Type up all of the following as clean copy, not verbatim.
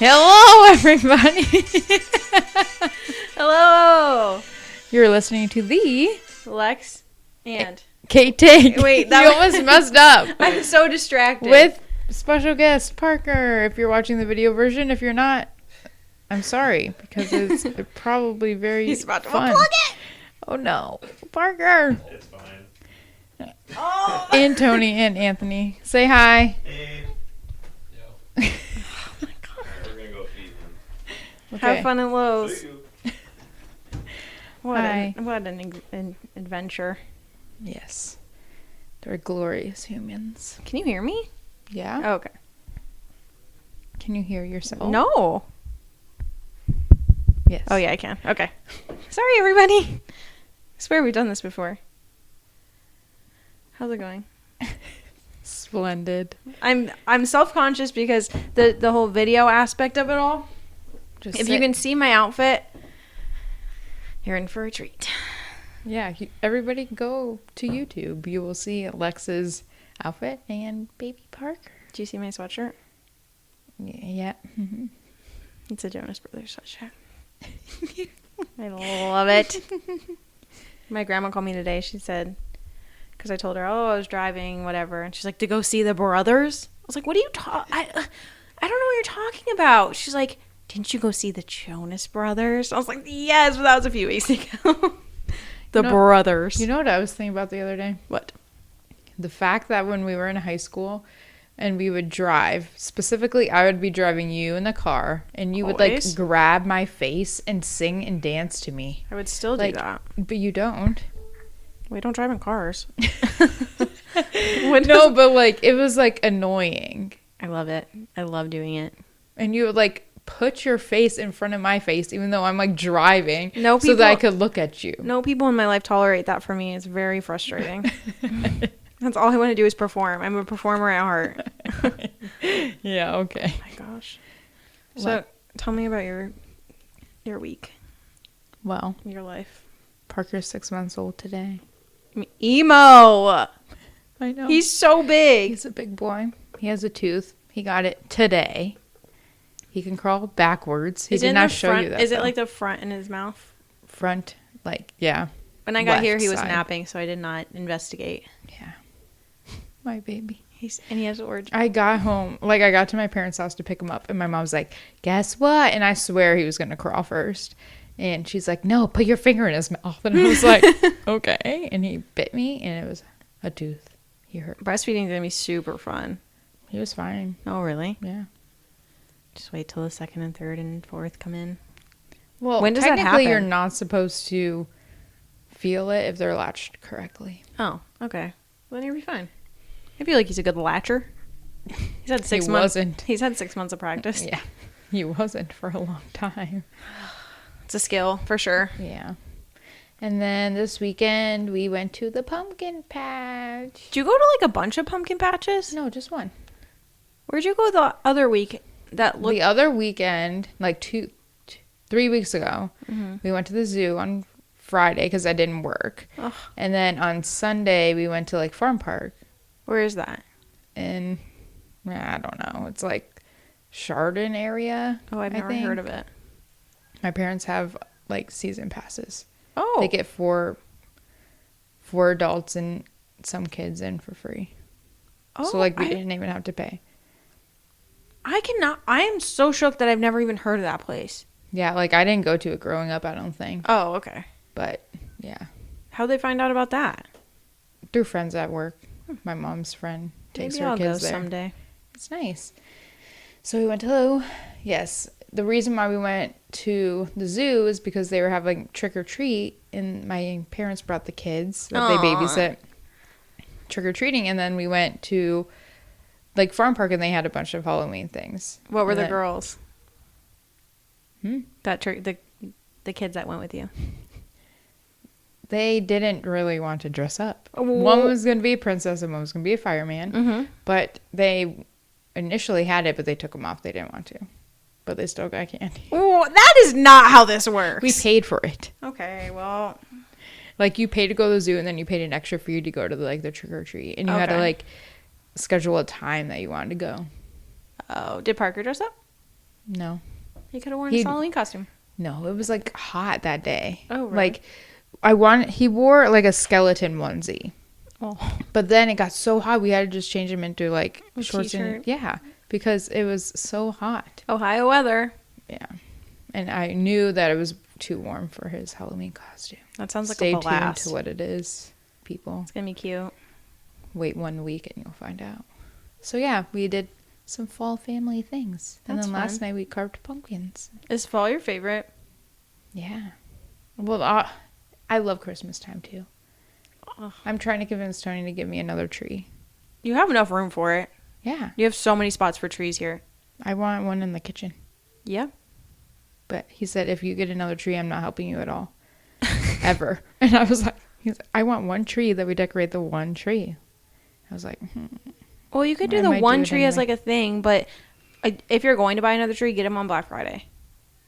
Hello, everybody. Hello. You're listening to the Lex and Kate Take. Wait, you almost messed up. I'm so distracted. With special guest Parker. If you're watching the video version, if you're not, I'm sorry because it's probably very He's about to fun. unplug it. Oh no, Parker. It's fine. Oh. And Tony and Anthony. Say hi. Hey. Yo. Oh my God. Alright, we're gonna go feed him. Okay. Have fun at Lowe's. See you. What Hi. an adventure. Yes. They're glorious humans. Can you hear me? Yeah? Oh, okay. Can you hear yourself? No. Yes. Oh yeah, I can. Okay. Sorry, everybody. I swear we've done this before. How's it going? Splendid. I'm self-conscious because the whole video aspect of it all. Just If sit. you can see my outfit, you're in for a treat. Yeah, everybody go to YouTube. You will see Alexa's outfit and baby Parker. Do you see my sweatshirt? Yeah. Mm-hmm. It's a Jonas Brothers sweatshirt. I love it. My grandma called me today. She said, because I told her, I was driving, whatever. And she's like, to go see the brothers? I was like, what are you talking? I don't know what you're talking about. She's like, didn't you go see the Jonas Brothers? I was like, yes, but that was a few weeks ago. The brothers. You know what I was thinking about the other day? What? The fact that when we were in high school and we would drive, specifically I would be driving you in the car and you would like Always? grab my face and sing and dance to me. I would still do Like, that. but you don't. We don't drive in cars. No, but like it was like annoying. I love it. I love doing it. And you would like put your face in front of my face even though I'm like driving No, so that I people- could look at you. No people in my life tolerate that for me. It's very frustrating. That's all I want to do is perform. I'm a performer at heart. Yeah, okay. Oh my gosh. So tell me about your week, Well, your life. Parker's 6 months old today. Emo. I know. He's so big. He's a big boy. He has a tooth. He got it today. He can crawl backwards. He Is it did in not the show front? you that. Is it though. like the front in his mouth? Front? Like, yeah. When I got Left here, he was side. napping, so I did not investigate. Yeah. My baby. And he has orange. I got home. Like, I got to my parents' house to pick him up. And my mom's like, guess what? And I swear he was going to crawl first. And she's like, no, put your finger in his mouth. And I was like, okay. And he bit me. And it was a tooth. He hurt. Breastfeeding is going to be super fun. He was fine. Oh, really? Yeah. Just wait till the second and third and fourth come in. Well, When does that technically, you're happen? not supposed to feel it if they're latched correctly. Oh, okay. Well, then you'll be fine. I feel like he's a good latcher. He's had 6 He months. wasn't. He's had 6 months of practice. Yeah. He wasn't for a long time. It's a skill for sure. Yeah. And then this weekend, we went to the pumpkin patch. Did you go to like a bunch of pumpkin patches? No, just one. Where'd you go the other week? That looked. The other weekend, like 3 weeks ago, we went to the zoo on Friday because I didn't work. Ugh. And then on Sunday, we went to like Farm Park. Where is that? In, I don't know. It's like Chardon area. Oh, I've I never think. heard of it. My parents have like season passes. Oh, They get four adults and some kids in for free. oh, So like we I didn't even have to pay. cannot. I am so shook that I've never even heard of that place. Yeah, like I didn't go to it growing up, I don't think. Oh, okay. But yeah, How'd they find out about that? through friends at work. My mom's friend takes Maybe her I'll go kids there. someday. It's nice. So we went to the reason why we went to the zoo is because they were having trick or treat, and my parents brought the kids that they Aw. babysit trick or treating, and then we went to like Farm Park and they had a bunch of Halloween things. What were And the then- girls? Hmm? The kids that went with you. They didn't really want to dress up. Oh. One was going to be a princess and one was going to be a fireman. Mm-hmm. But they initially had it, but they took them off. They didn't want to. But they still got candy. Oh, that is not how this works. We paid for it. Okay, well, Like, you paid to go to the zoo, and then you paid an extra fee to go to the trick-or-treat. And you had to, Okay. schedule a time that you wanted to go. oh, did Parker dress up? No. He could have worn his Halloween costume. No, it was like hot that day. Oh, really? Like, he wore like a skeleton onesie. Oh. But then it got so hot, we had to just change him into like A shorts t-shirt. and yeah, because it was so hot. Ohio weather. Yeah. And I knew that it was too warm for his Halloween costume. That sounds like Stay a blast. tuned to what it is, people. It's going to be cute. Wait 1 week and you'll find out. So yeah, we did some fall family things. And That's then last fun. night we carved pumpkins. Is fall your favorite? Yeah. Well, I love Christmas time too. Ugh. I'm trying to convince Tony to give me another tree. You have enough room for it. Yeah. You have so many spots for trees here. I want one in the kitchen. Yeah. But he said, if you get another tree, I'm not helping you at all. Ever. And I was like, I want one tree that we decorate the one tree. I was like, Well, you could do I the might one do it tree as anyway. like a thing, but if you're going to buy another tree, get them on Black Friday.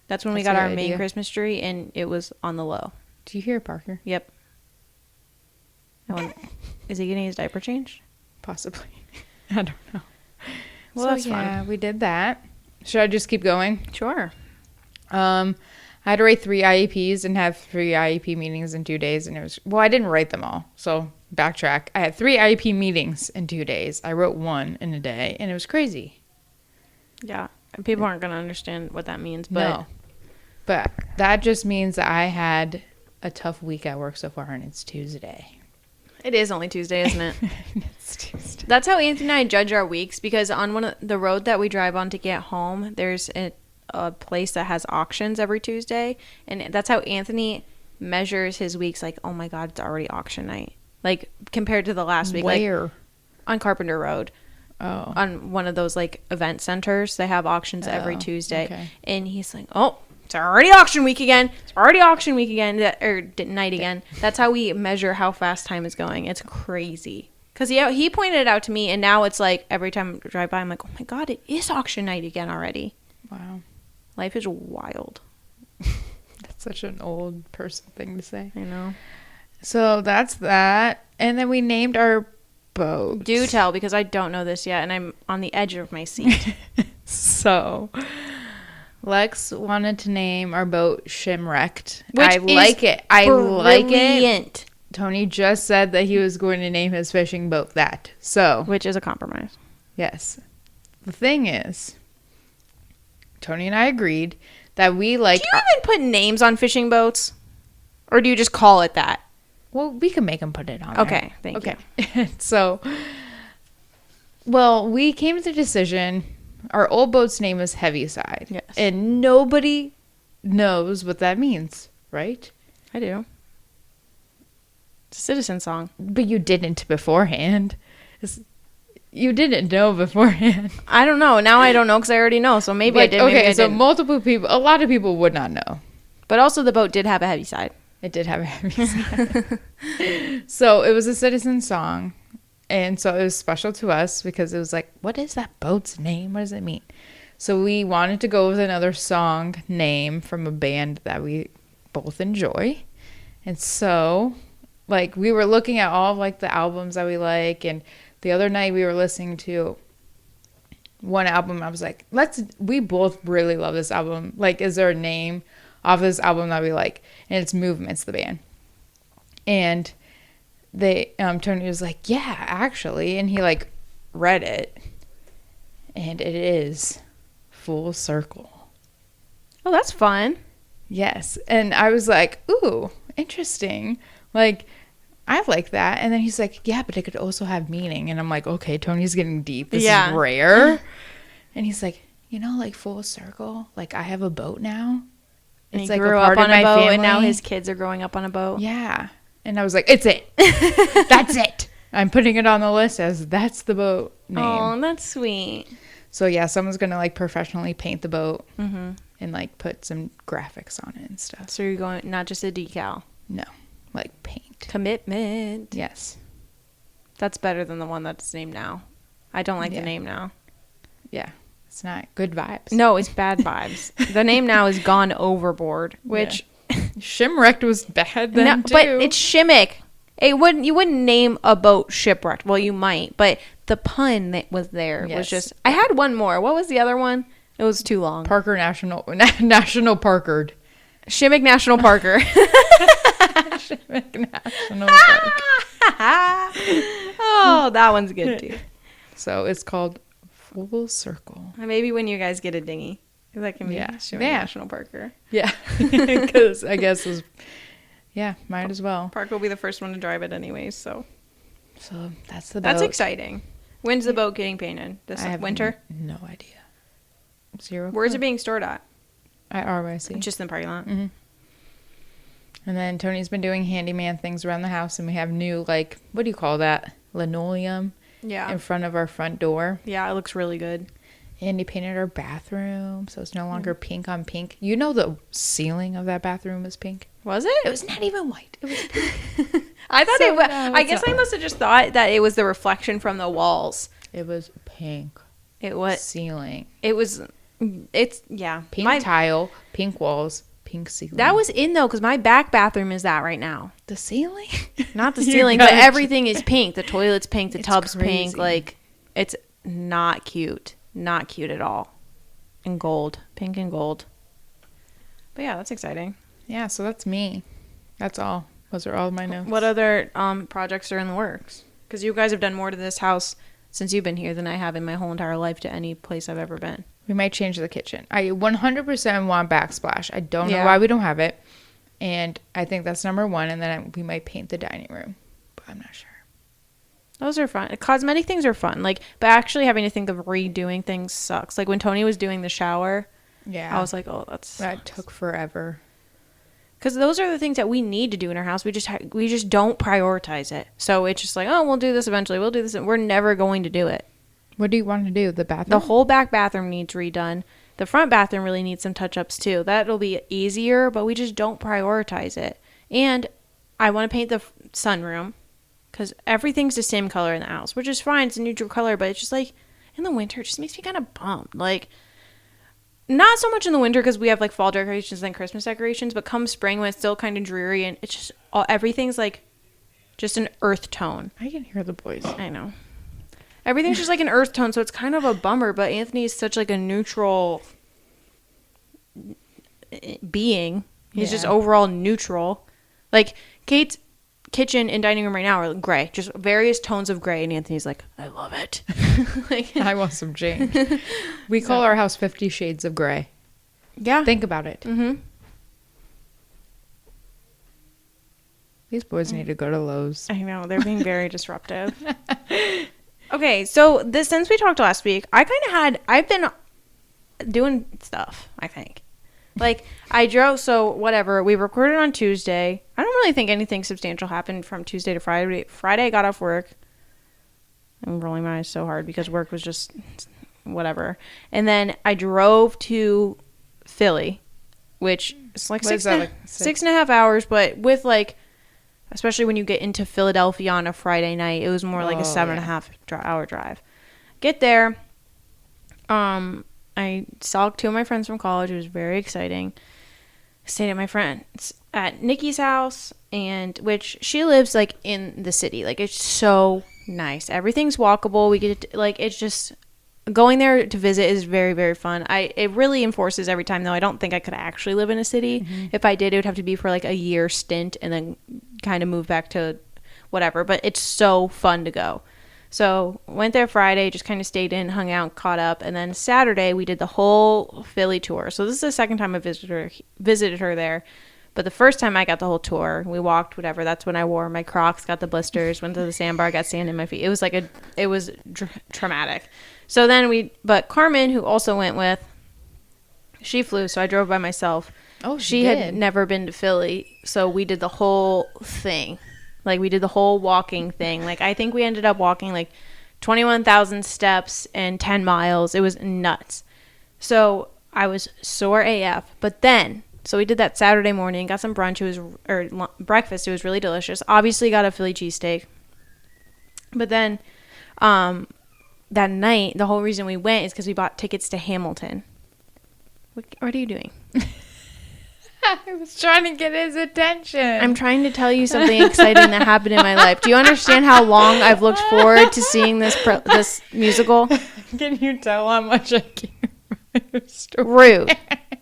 That's when we That's got a our good main idea. Christmas tree, and it was on the low. Do you hear Parker? Yep. Is he getting his diaper changed? Possibly. I don't know. Well, so that's yeah, fun. we did that. Should I just keep going? Sure. I had to write 3 IEPs and have 3 IEP meetings in 2 days. And it was, well, I didn't write them all. So backtrack. I had 3 IEP meetings in 2 days. I wrote 1 in a day and it was crazy. Yeah. People aren't going to understand what that means, but No. But that just means that I had a tough week at work so far and it's Tuesday. it is only Tuesday, isn't it? It's Tuesday. That's how Anthony and I judge our weeks, because on one of the road that we drive on to get home, there's a place that has auctions every Tuesday, and that's how Anthony measures his weeks. Like, oh my God, it's already auction night. Like, compared to the last week. Where? Like, on Carpenter Road. Oh. On one of those like event centers, they have auctions every Oh, Tuesday. okay. And he's like, oh, it's already auction week again. It's already auction week again. Night again. That's how we measure how fast time is going. It's crazy. Because he pointed it out to me, and now it's like every time I drive by, I'm like, oh my God, it is auction night again already. Wow. Life is wild. That's such an old person thing to say. I know. So that's that. And then we named our boat. Do tell, because I don't know this yet, and I'm on the edge of my seat. So Lex wanted to name our boat Shimwrecked. Which I like it. I like it. Brilliant. Tony just said that he was going to name his fishing boat that. So, Which is a compromise. yes. The thing is, Tony and I agreed that we like... Do you even put names on fishing boats? Or do you just call it that? Well, we can make him put it on Okay, there. thank you. So, well, we came to the decision, our old boat's name is Heavyside. Yes. And nobody knows what that means, right? I do. It's a citizen song. But you didn't beforehand. You didn't know beforehand. I don't know. Now I don't know because I already know. So maybe I did. Maybe Okay, I so didn't. multiple people, a lot of people would not know. But also the boat did have a heavy side. It did have a heavy side. So it was a citizen song. And so it was special to us because it was like, what is that boat's name? What does it mean? So we wanted to go with another song name from a band that we both enjoy. And so, like, we were looking at all of, like, the albums that we like. And the other night we were listening to one album. I was like, we both really love this album. Like, is there a name off this album that we like? And it's Movements, the band. And Tony was like, yeah, actually. And he, like, read it. And it is Full Circle. Oh, that's fun. Yes. And I was like, ooh, interesting. Like, I like that. And then he's like, yeah, but it could also have meaning. And I'm like, okay, Tony's getting deep. This is rare. And he's like, like Full Circle? Like, I have a boat now. And It's he like grew a part up of on a my boat, family. and now his kids are growing up on a boat. Yeah. And I was like, it's it. That's it. I'm putting it on the list as that's the boat name. Oh, that's sweet. So, yeah, someone's going to, like, professionally paint the boat Mm-hmm. and, like, put some graphics on it and stuff. So you're going, not just a decal. No, like paint. Commitment. Yes. That's better than the one that's named now. I don't like Yeah. the name now. Yeah. It's not good vibes. No, it's bad vibes. The name now is Gone Overboard, which... Shipwrecked was bad then, No, too. but it's Shimmick. You wouldn't name a boat Shipwrecked. Well, you might, but the pun that was there was Yes. just... I had one more. What was the other one? It It was too long. Parker National Parkard. Shimmick National Parker. Shimmick National Park. Oh, that one's good too. So it's called Full Circle. Maybe when you guys get a dinghy, that can be Shimmick National Parker. Yeah, because I guess might as well. Parker will be the first one to drive it anyways, so that's the boat. That's exciting. When's the boat getting painted? This winter? No idea. Zero. Where's it being stored at? At RYC. Just in the parking lot. Mm-hmm. And then Tony's been doing handyman things around the house, and we have new, like, what do you call that? Linoleum. Yeah. In front of our front door. Yeah, it looks really good. And he painted our bathroom, so it's no longer pink on pink. You know the ceiling of that bathroom was pink. Was it? It was not even white. It was pink. I thought So, it was. no, I guess I must have just thought that it was the reflection from the walls. It was pink. It was ceiling. It was. It's yeah. Pink tile, pink walls, pink ceiling. That was in though, because my back bathroom is that right now. the ceiling. Not the ceiling, but everything is pink. The toilet's pink. The It's tub's crazy. pink. Like it's not cute. Not cute at all. And gold, pink and gold. But yeah, that's exciting. Yeah, so that's me. That's all. Those are all my notes. What other projects are in the works? Because you guys have done more to this house since you've been here than I have in my whole entire life to any place I've ever been. We might change the kitchen. I 100% want backsplash. I don't know Yeah. why we don't have it. And I think that's number one. And then we might paint the dining room. But I'm not sure. Those are fun. Cosmetic things are fun. Like, but actually having to think of redoing things sucks. Like when Tony was doing the shower, Yeah. I was like, oh, that took forever. because those are the things that we need to do in our house. We just don't prioritize it. So it's just like, oh, we'll do this eventually. We'll do this. We're never going to do it. What do you want to do? The bathroom? The whole back bathroom needs redone. The front bathroom really needs some touch-ups too. That'll be easier, but we just don't prioritize it. And I want to paint the sunroom because everything's the same color in the house, which is fine. It's a neutral color, but it's just like in the winter, it just makes me kind of bummed. Like, not so much in the winter because we have like fall decorations and Christmas decorations, but come spring when it's still kind of dreary and it's just everything's like just an earth tone. I can hear the boys. I know. Everything's just like an earth tone, so it's kind of a bummer, but Anthony is such like a neutral being. He's just overall neutral. Like Kate's kitchen and dining room right now are gray, just various tones of gray, and Anthony's like, I love it. Like, I want some change. We call our house 50 Shades of Gray. yeah. Think about it. Mm-hmm. These boys need to go to Lowe's. I know, they're being very disruptive. Okay, so since we talked last week, I've been doing stuff, I think. Like, we recorded on Tuesday. I don't really think anything substantial happened from Tuesday to Friday. Friday, I got off work. I'm rolling my eyes so hard because work was just whatever. And then I drove to Philly, which is like What is that, like 6.5 hours, but with like, especially when you get into Philadelphia on a Friday night, it was more like a 7.5 hour drive. Get there. I saw two of my friends from college. It was very exciting. Stayed at my friend's at Nikki's house, and which she lives like in the city. Like it's so nice. Everything's walkable. We get to, like it's just going there to visit is very, very fun. It really enforces every time though. I don't think I could actually live in a city. Mm-hmm. If I did, it would have to be for like a year stint and then kind of move back to whatever. But it's so fun to go. So went there Friday, just kind of stayed in, hung out, caught up, and then Saturday we did the whole Philly tour. So this is the second time I visited her there, but the first time I got the whole tour, we walked, whatever. That's when I wore my Crocs, got the blisters, went to the sandbar, got sand in my feet. It was like it was traumatic. So then but Carmen, who also went with, she flew, so I drove by myself. Oh, she had never been to Philly, so we did the whole thing. Like, we did the whole walking thing. Like, I think we ended up walking, like, 21,000 steps and 10 miles. It was nuts. So, I was sore AF. But then, so we did that Saturday morning, got some brunch. Breakfast. It was really delicious. Obviously, got a Philly cheesesteak. But then, that night, the whole reason we went is because we bought tickets to Hamilton. What are you doing? I was trying to get his attention. I'm trying to tell you something exciting that happened in my life. Do you understand how long I've looked forward to seeing this musical? Can you tell how much I care? Rude.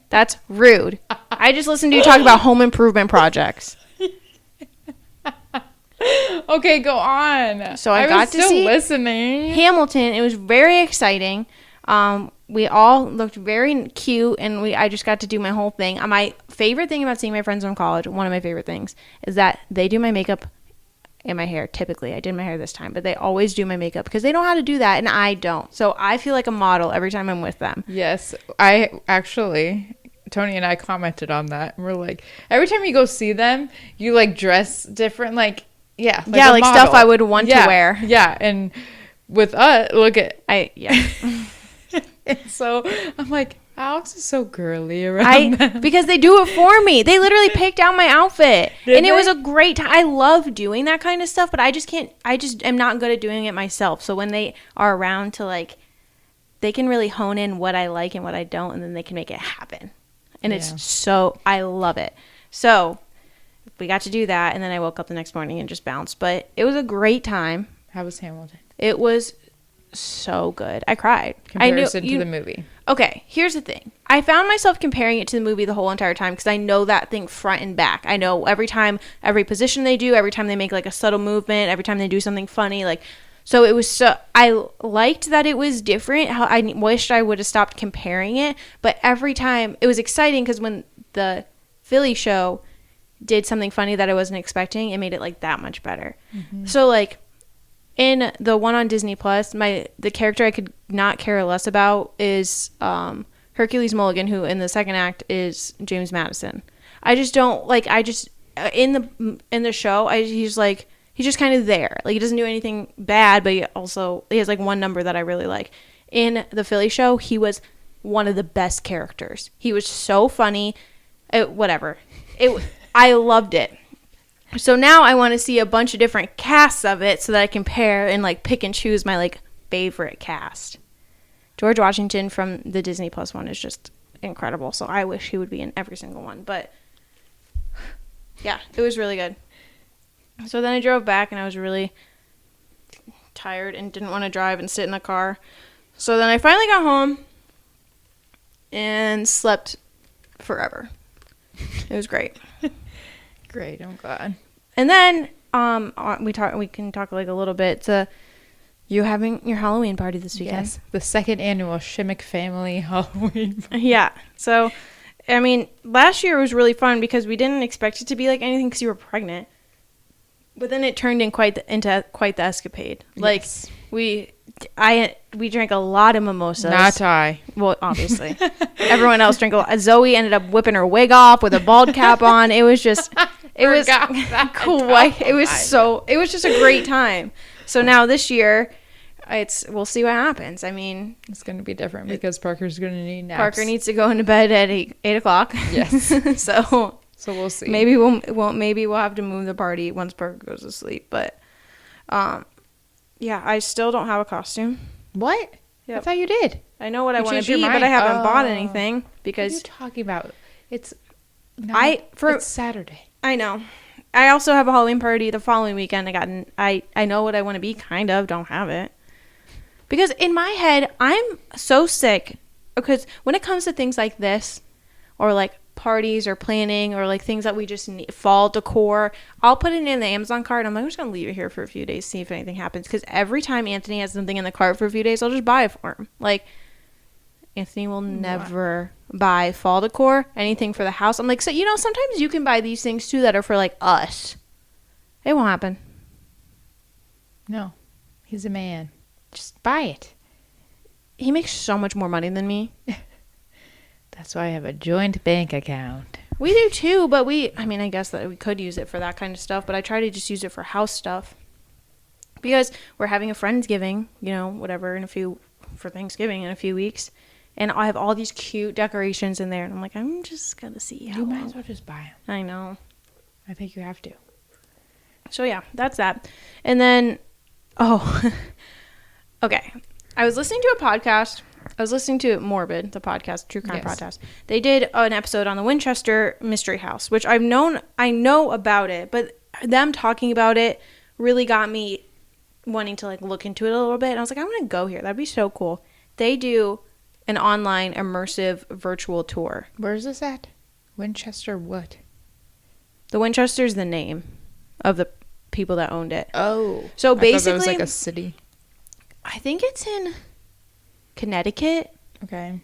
That's rude. I just listened to you talk about home improvement projects. Okay, go on. So I got to see listening. Hamilton. It was very exciting. We all looked very cute, and I just got to do my whole thing. My favorite thing about seeing my friends from college, one of my favorite things, is that they do my makeup and my hair. Typically, I did my hair this time, but they always do my makeup because they know how to do that, and I don't. So I feel like a model every time I'm with them. Yes, I actually, Tony and I commented on that, and we're like, every time you go see them, you like dress different, like yeah, like stuff I would want to wear. Yeah, and with us, look at And so I'm like, Alex is so girly around them. Because they do it for me. They literally picked out my outfit. It was a great time. I love doing that kind of stuff, but I just am not good at doing it myself. So when they are around to like, they can really hone in what I like and what I don't, and then they can make it happen. And I love it. So we got to do that, and then I woke up the next morning and just bounced. But it was a great time. How was Hamilton? It was so good. I cried. Comparison to the movie. Okay, here's the thing. I found myself comparing it to the movie the whole entire time because I know that thing front and back. I know every position they do, every time they make like a subtle movement, every time they do something funny, like, so it was I liked that it was different. How I wished I would have stopped comparing it, but every time it was exciting because when the Philly show did something funny that I wasn't expecting, it made it like that much better. Mm-hmm. So like, in the one on Disney Plus, the character I could not care less about is Hercules Mulligan, who in the second act is James Madison. I just don't like. In the show, he's just kind of there. Like, he doesn't do anything bad, but he has like one number that I really like. In the Philly show, he was one of the best characters. He was so funny. I loved it. So now I want to see a bunch of different casts of it so that I can pair and like pick and choose my like favorite cast. George Washington from the Disney Plus one is just incredible. So I wish he would be in every single one. But yeah, it was really good. So then I drove back and I was really tired and didn't want to drive and sit in the car. So then I finally got home and slept forever. It was great. Great, I'm glad. And then we can talk like a little bit to you having your Halloween party this weekend. Yes, the second annual Shimmick Family Halloween party. Yeah. So, I mean, last year was really fun because we didn't expect it to be like anything because you were pregnant. But then it turned into quite the escapade. Like, yes. We drank a lot of mimosas. Not I. Well, obviously. Everyone else drank a lot. Zoe ended up whipping her wig off with a bald cap on. It was just, it was just a great time. So now this year, we'll see what happens. I mean, it's going to be different because Parker's going to need naps. Parker needs to go into bed at 8 o'clock. Yes. So we'll see. Maybe we'll have to move the party once Parker goes to sleep. But, yeah, I still don't have a costume. What? Yep. I thought you did. I know what I want to be, but I haven't bought anything because. What are you talking about? It's Saturday. I know. I also have a Halloween party the following weekend. I know what I want to be. Kind of don't have it because in my head I'm so sick because when it comes to things like this or like parties or planning or like things that we just need, fall decor, I'll put it in the Amazon cart. I'm like, I'm just gonna leave it here for a few days, see if anything happens. Because every time Anthony has something in the cart for a few days, I'll just buy it for him. Like, Anthony will never buy fall decor, anything for the house. I'm like, so sometimes you can buy these things too that are for like us. It won't happen. No, he's a man. Just buy it. He makes so much more money than me. That's why I have a joint bank account. We do too, but I guess that we could use it for that kind of stuff, but I try to just use it for house stuff. Because we're having a Friendsgiving, whatever, for Thanksgiving in a few weeks. And I have all these cute decorations in there. And I'm like, I'm just going to see how. You might as well just buy them. I know. I think you have to. So yeah, that's that. And then, okay. I was listening to a podcast. I was listening to Morbid, the podcast, true crime podcast. They did an episode on the Winchester Mystery House, which I know about it, but them talking about it really got me wanting to like look into it a little bit. And I was like, I want to go here. That'd be so cool. They do an online immersive virtual tour. Where's this at? Winchester what? The Winchester's the name of the people that owned it. Oh. So I thought basically, that was like a city. I think it's in Connecticut, Okay.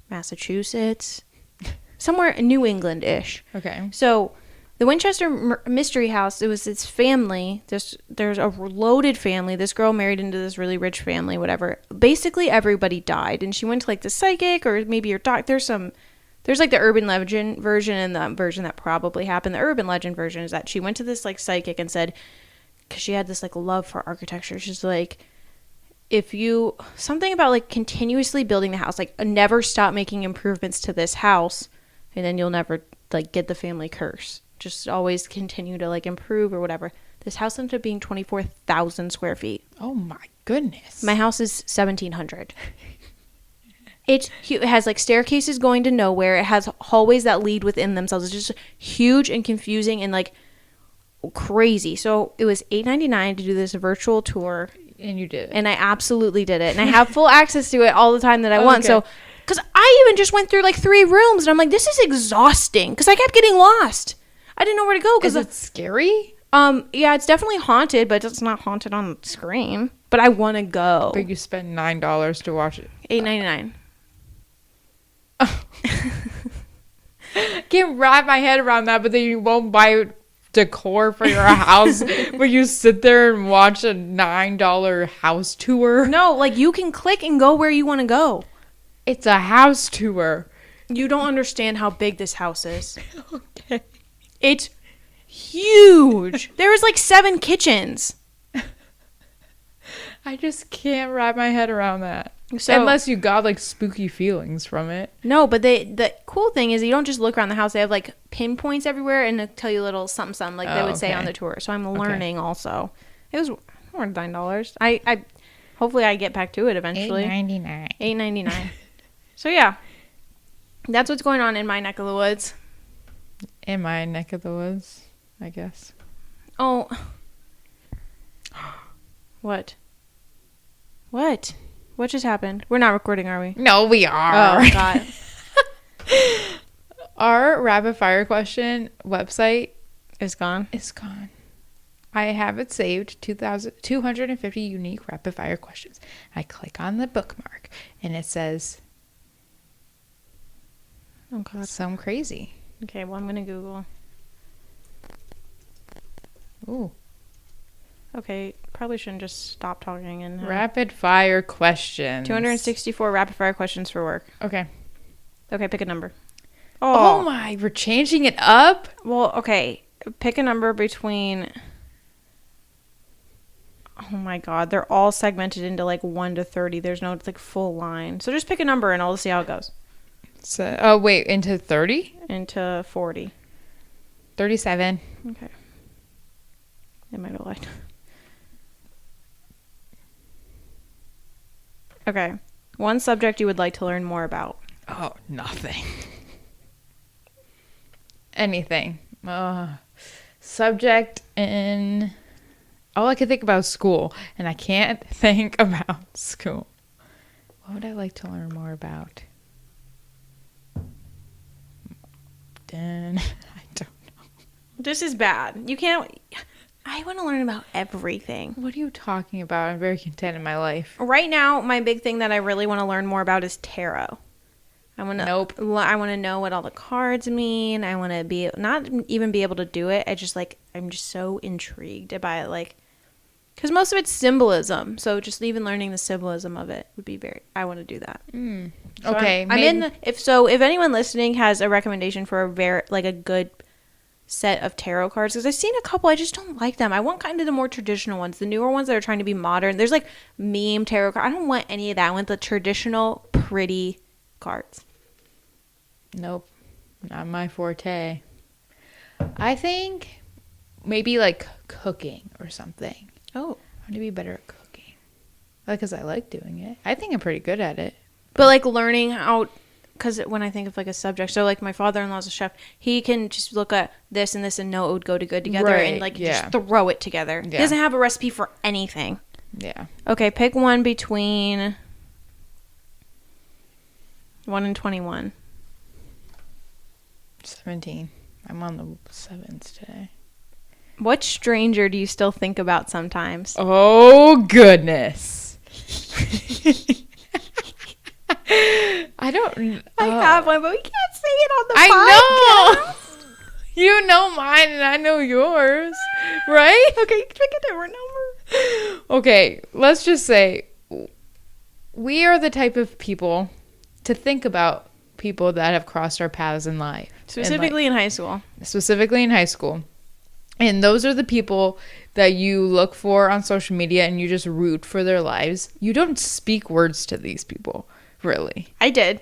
Massachusetts, somewhere New England-ish. Okay. So the Winchester Mystery House, it was this family. There's a loaded family. This girl married into this really rich family, whatever. Basically, everybody died. And she went to like the psychic or maybe your doc. There's like the urban legend version and the version that probably happened. The urban legend version is that she went to this like psychic and said, because she had this like love for architecture. She's like, something about like continuously building the house, like never stop making improvements to this house, and then you'll never like get the family curse. Just always continue to like improve or whatever. This house ended up being 24,000 square feet. Oh my goodness. My house is 1,700. It has like staircases going to nowhere. It has hallways that lead within themselves. It's just huge and confusing and like crazy. So it was $8.99 to do this virtual tour. And you did it. And I absolutely did it. And I have full access to it all the time that I want. Okay. So, because I even just went through like 3 rooms and I'm like, this is exhausting because I kept getting lost. I didn't know where to go. Is it scary? Yeah, it's definitely haunted, but it's not haunted on screen. But I want to go. But you spent $9 to watch it. $8.99. Can't wrap my head around that, but then you won't buy decor for your house, but you sit there and watch a $9 house tour. No, like you can click and go where you want to go. It's a house tour. You don't understand how big this house is. Okay. It's huge. There was like 7 kitchens. I just can't wrap my head around that. So, unless you got like spooky feelings from it. No, but the cool thing is you don't just look around the house. They have like pinpoints everywhere and they tell you a little something, something like they would say on the tour. So I'm learning also. It was more than $9. I hopefully I get back to it eventually. $8.99. $8.99. So yeah, that's what's going on in my neck of the woods. In my neck of the woods, I guess. Oh. What? What? What just happened? We're not recording, are we? No, we are. Oh, God. Our rapid fire question website It's gone. is gone. I have it saved, 250 unique rapid fire questions. I click on the bookmark and it says Oh, God. some crazy. Okay, well, I'm going to Google. Ooh. Okay, probably shouldn't just stop talking. And Rapid fire questions. 264 rapid fire questions for work. Okay. Okay, pick a number. Oh my, we're changing it up? Well, okay. Pick a number between... Oh my God, they're all segmented into like 1 to 30. There's no like full line. So just pick a number and I'll see how it goes. So, oh, wait, into 30? Into 40. 37. Okay. It might have lied. Okay. One subject you would like to learn more about. Oh, nothing. Anything. Subject in... All I can think about is school, and I can't think about school. What would I like to learn more about? I don't know. This is bad. You can't... I want to learn about everything. What are you talking about? I'm very content in my life. Right now, my big thing that I really want to learn more about is tarot. I want to. Nope. I want to know what all the cards mean. I want to be not even be able to do it. I'm just so intrigued by it, like, because most of it's symbolism. So just even learning the symbolism of it would be very. I want to do that. So Okay. I'm in the. If anyone listening has a recommendation for a good set of tarot cards, because I've seen a couple, I just don't like them. I want kind of the more traditional ones, the newer ones that are trying to be modern. There's like meme tarot cards. I don't want any of that. I want the traditional pretty cards. Nope. Not my forte. I think maybe like cooking or something. Oh. I want to be better at cooking. Because I like doing it. I think I'm pretty good at it. But like learning how, because when I think of like a subject, so like my father-in-law's a chef, he can just look at this and this and know it would go to good together, Right, and like yeah. just throw it together. Yeah. He doesn't have a recipe for anything. Yeah. Okay, pick one between 1 in 21. 17. I'm on the 7s today. What stranger do you still think about sometimes? Oh, goodness. I don't... I have one, but we can't say it on the I podcast. know. You know mine and I know yours, right? Okay, pick a different number. Okay, let's just say we are the type of people to think about people that have crossed our paths in life. Specifically in high school. Specifically in high school. And those are the people that you look for on social media and you just root for their lives. You don't speak words to these people, really. I did.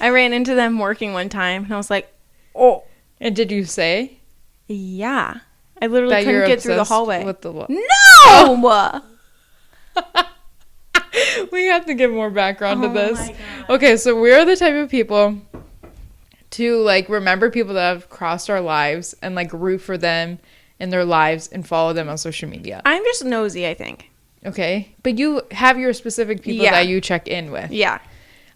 I ran into them working one time and I was like, oh. And did you say? Yeah. I literally That you're couldn't get through the obsessed hallway. with the No! We have to give more background to Oh this. my God. Okay, so we're the type of people to like remember people that have crossed our lives and like root for them in their lives and follow them on social media. I'm just nosy, I think. Okay, but you have your specific people Yeah. that you check in with. Yeah.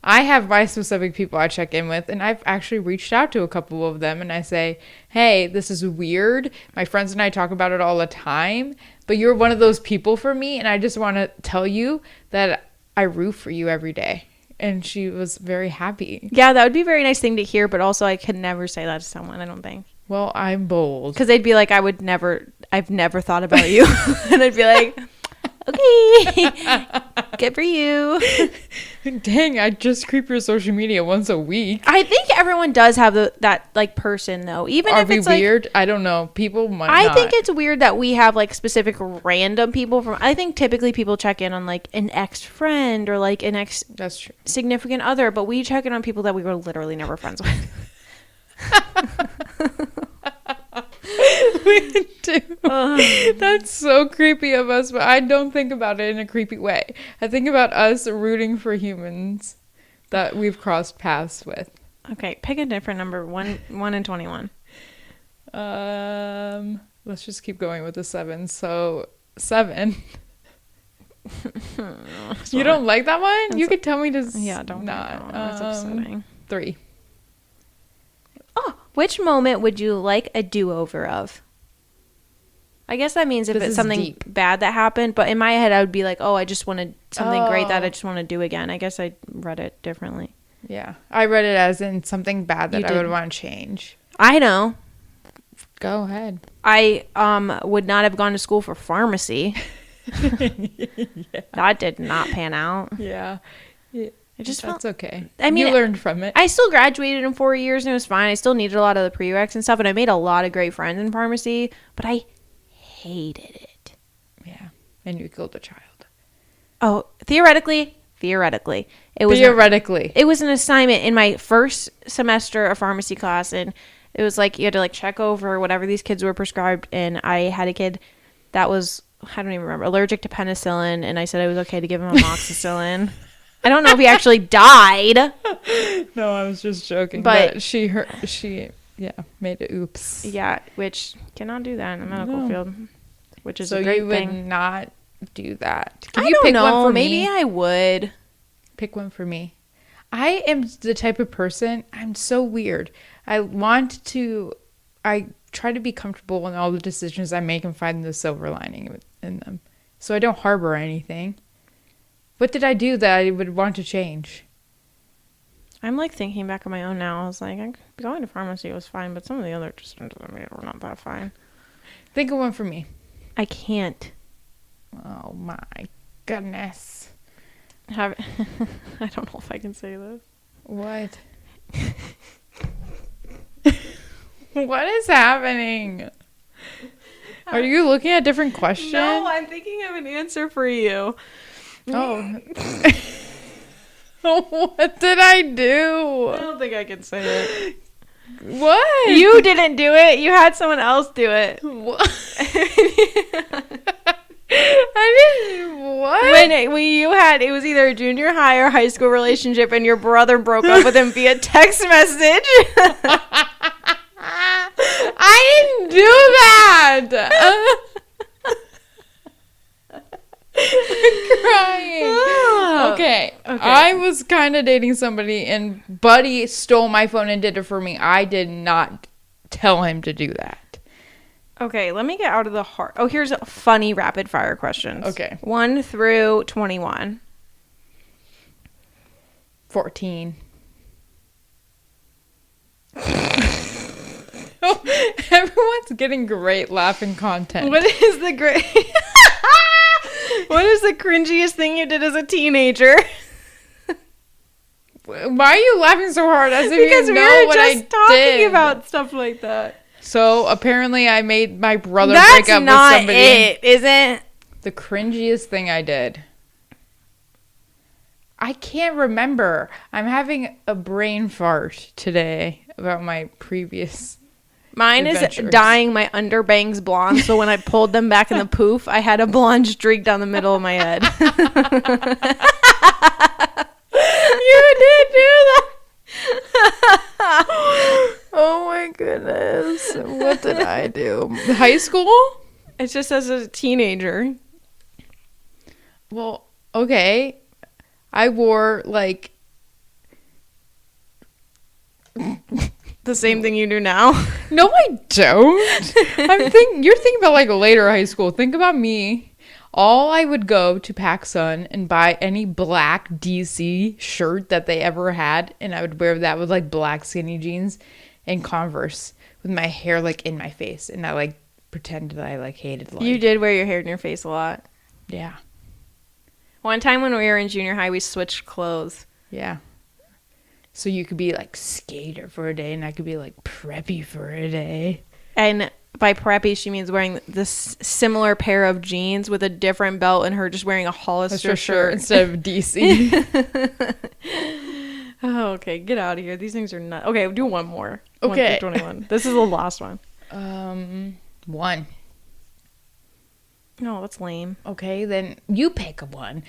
I have my specific people I check in with, and I've actually reached out to a couple of them, and I say, hey, this is weird. My friends and I talk about it all the time, but you're one of those people for me, and I just want to tell you that I root for you every day. And she was very happy. Yeah, that would be a very nice thing to hear, but also I could never say that to someone, I don't think. Well, I'm bold. Because they'd be like, I've never thought about you. And I'd be like, okay, good for you. Dang, I just creep your social media once a week. I think everyone does have that like person though. Even Are if we it's like, weird? I don't know. People might not. I think it's weird that we have like specific random people from. I think typically people check in on like an ex friend or like an ex That's true. significant other, but we check in on people that we were literally never friends with. We do. That's so creepy of us, but I don't think about it in a creepy way. I think about us rooting for humans that we've crossed paths with. Okay, pick a different number. 1 in 21. Let's just keep going with the 7. So 7. You don't like that one? You could tell me to Yeah, don't not. That's upsetting. 3. Oh, which moment would you like a do-over of? I guess that means if This it's is something deep. bad that happened, but in my head I would be like, oh, I just wanted something great that I just want to do again. I guess I read it differently. Yeah, I read it as in something bad that You I would did. want to change. I know. Go ahead. I would not have gone to school for pharmacy. That did not pan out. Yeah. It just That's felt, okay. I mean, you learned from it. I still graduated in 4 years and it was fine. I still needed a lot of the prereqs and stuff, and I made a lot of great friends in pharmacy, but I hated it. Yeah. And you killed a child. Oh, theoretically, it was Theoretically. it was an assignment in my first semester of pharmacy class, and it was like you had to like check over whatever these kids were prescribed, and I had a kid that was, I don't even remember, allergic to penicillin, and I said it was okay to give him amoxicillin. I don't know if he actually died. No, I was just joking. But- But she made it oops. Yeah, which cannot do that in the medical No. field, which is So a great you would thing. not do that. Can I you don't pick know. one for Maybe me? I would. Pick one for me. I am the type of person, I'm so weird. I try to be comfortable in all the decisions I make and find the silver lining in them. So I don't harbor anything. What did I do that I would want to change? I'm like thinking back on my own now. I was like, going to pharmacy was fine, but some of the other decisions I made were not that fine. Think of one for me. I can't Oh my goodness. have. I don't know if I can say this. What? What is happening? Are you looking at different questions? No, I'm thinking of an answer for you. Oh. What did I do? I don't think I can say it. What? You didn't do it. You had someone else do it. What? I didn't. What? When you had, it was either a junior high or high school relationship, and your brother broke up with him via text message. I didn't do that. crying. Okay. I was kind of dating somebody and Buddy stole my phone and did it for me. I did not tell him to do that. Okay, let me get out of the heart. Oh, here's funny rapid fire questions. Okay. 1 through 21. 14. Everyone's getting great laughing content. What is the What is the cringiest thing you did as a teenager? Why are you laughing so hard as if Because you we know were what just I talking did? about stuff like that. So apparently I made my brother That's break up not with somebody. it, isn't? The cringiest thing I did. I can't remember. I'm having a brain fart today about my previous. Mine Adventures. is dyeing my underbangs blonde, so when I pulled them back in the poof, I had a blonde streak down the middle of my head. You did do that. Oh my goodness. What did I do? High school? It's just as a teenager. Well, okay. I wore like The same thing you do now. no, I don't. You're thinking about like later high school. Think about me. All I would go to PacSun and buy any black DC shirt that they ever had, and I would wear that with like black skinny jeans and Converse with my hair like in my face, and I like pretended I like hated life. You did wear your hair in your face a lot. Yeah. One time when we were in junior high, we switched clothes. Yeah. So you could be like skater for a day, and I could be like preppy for a day. And by preppy, she means wearing this similar pair of jeans with a different belt, and her just wearing a Hollister shirt instead of DC. Oh, okay, get out of here. These things are not. Okay, do one more. Okay. 1 through 21. This is the last one. 1. No, that's lame. Okay, then you pick one.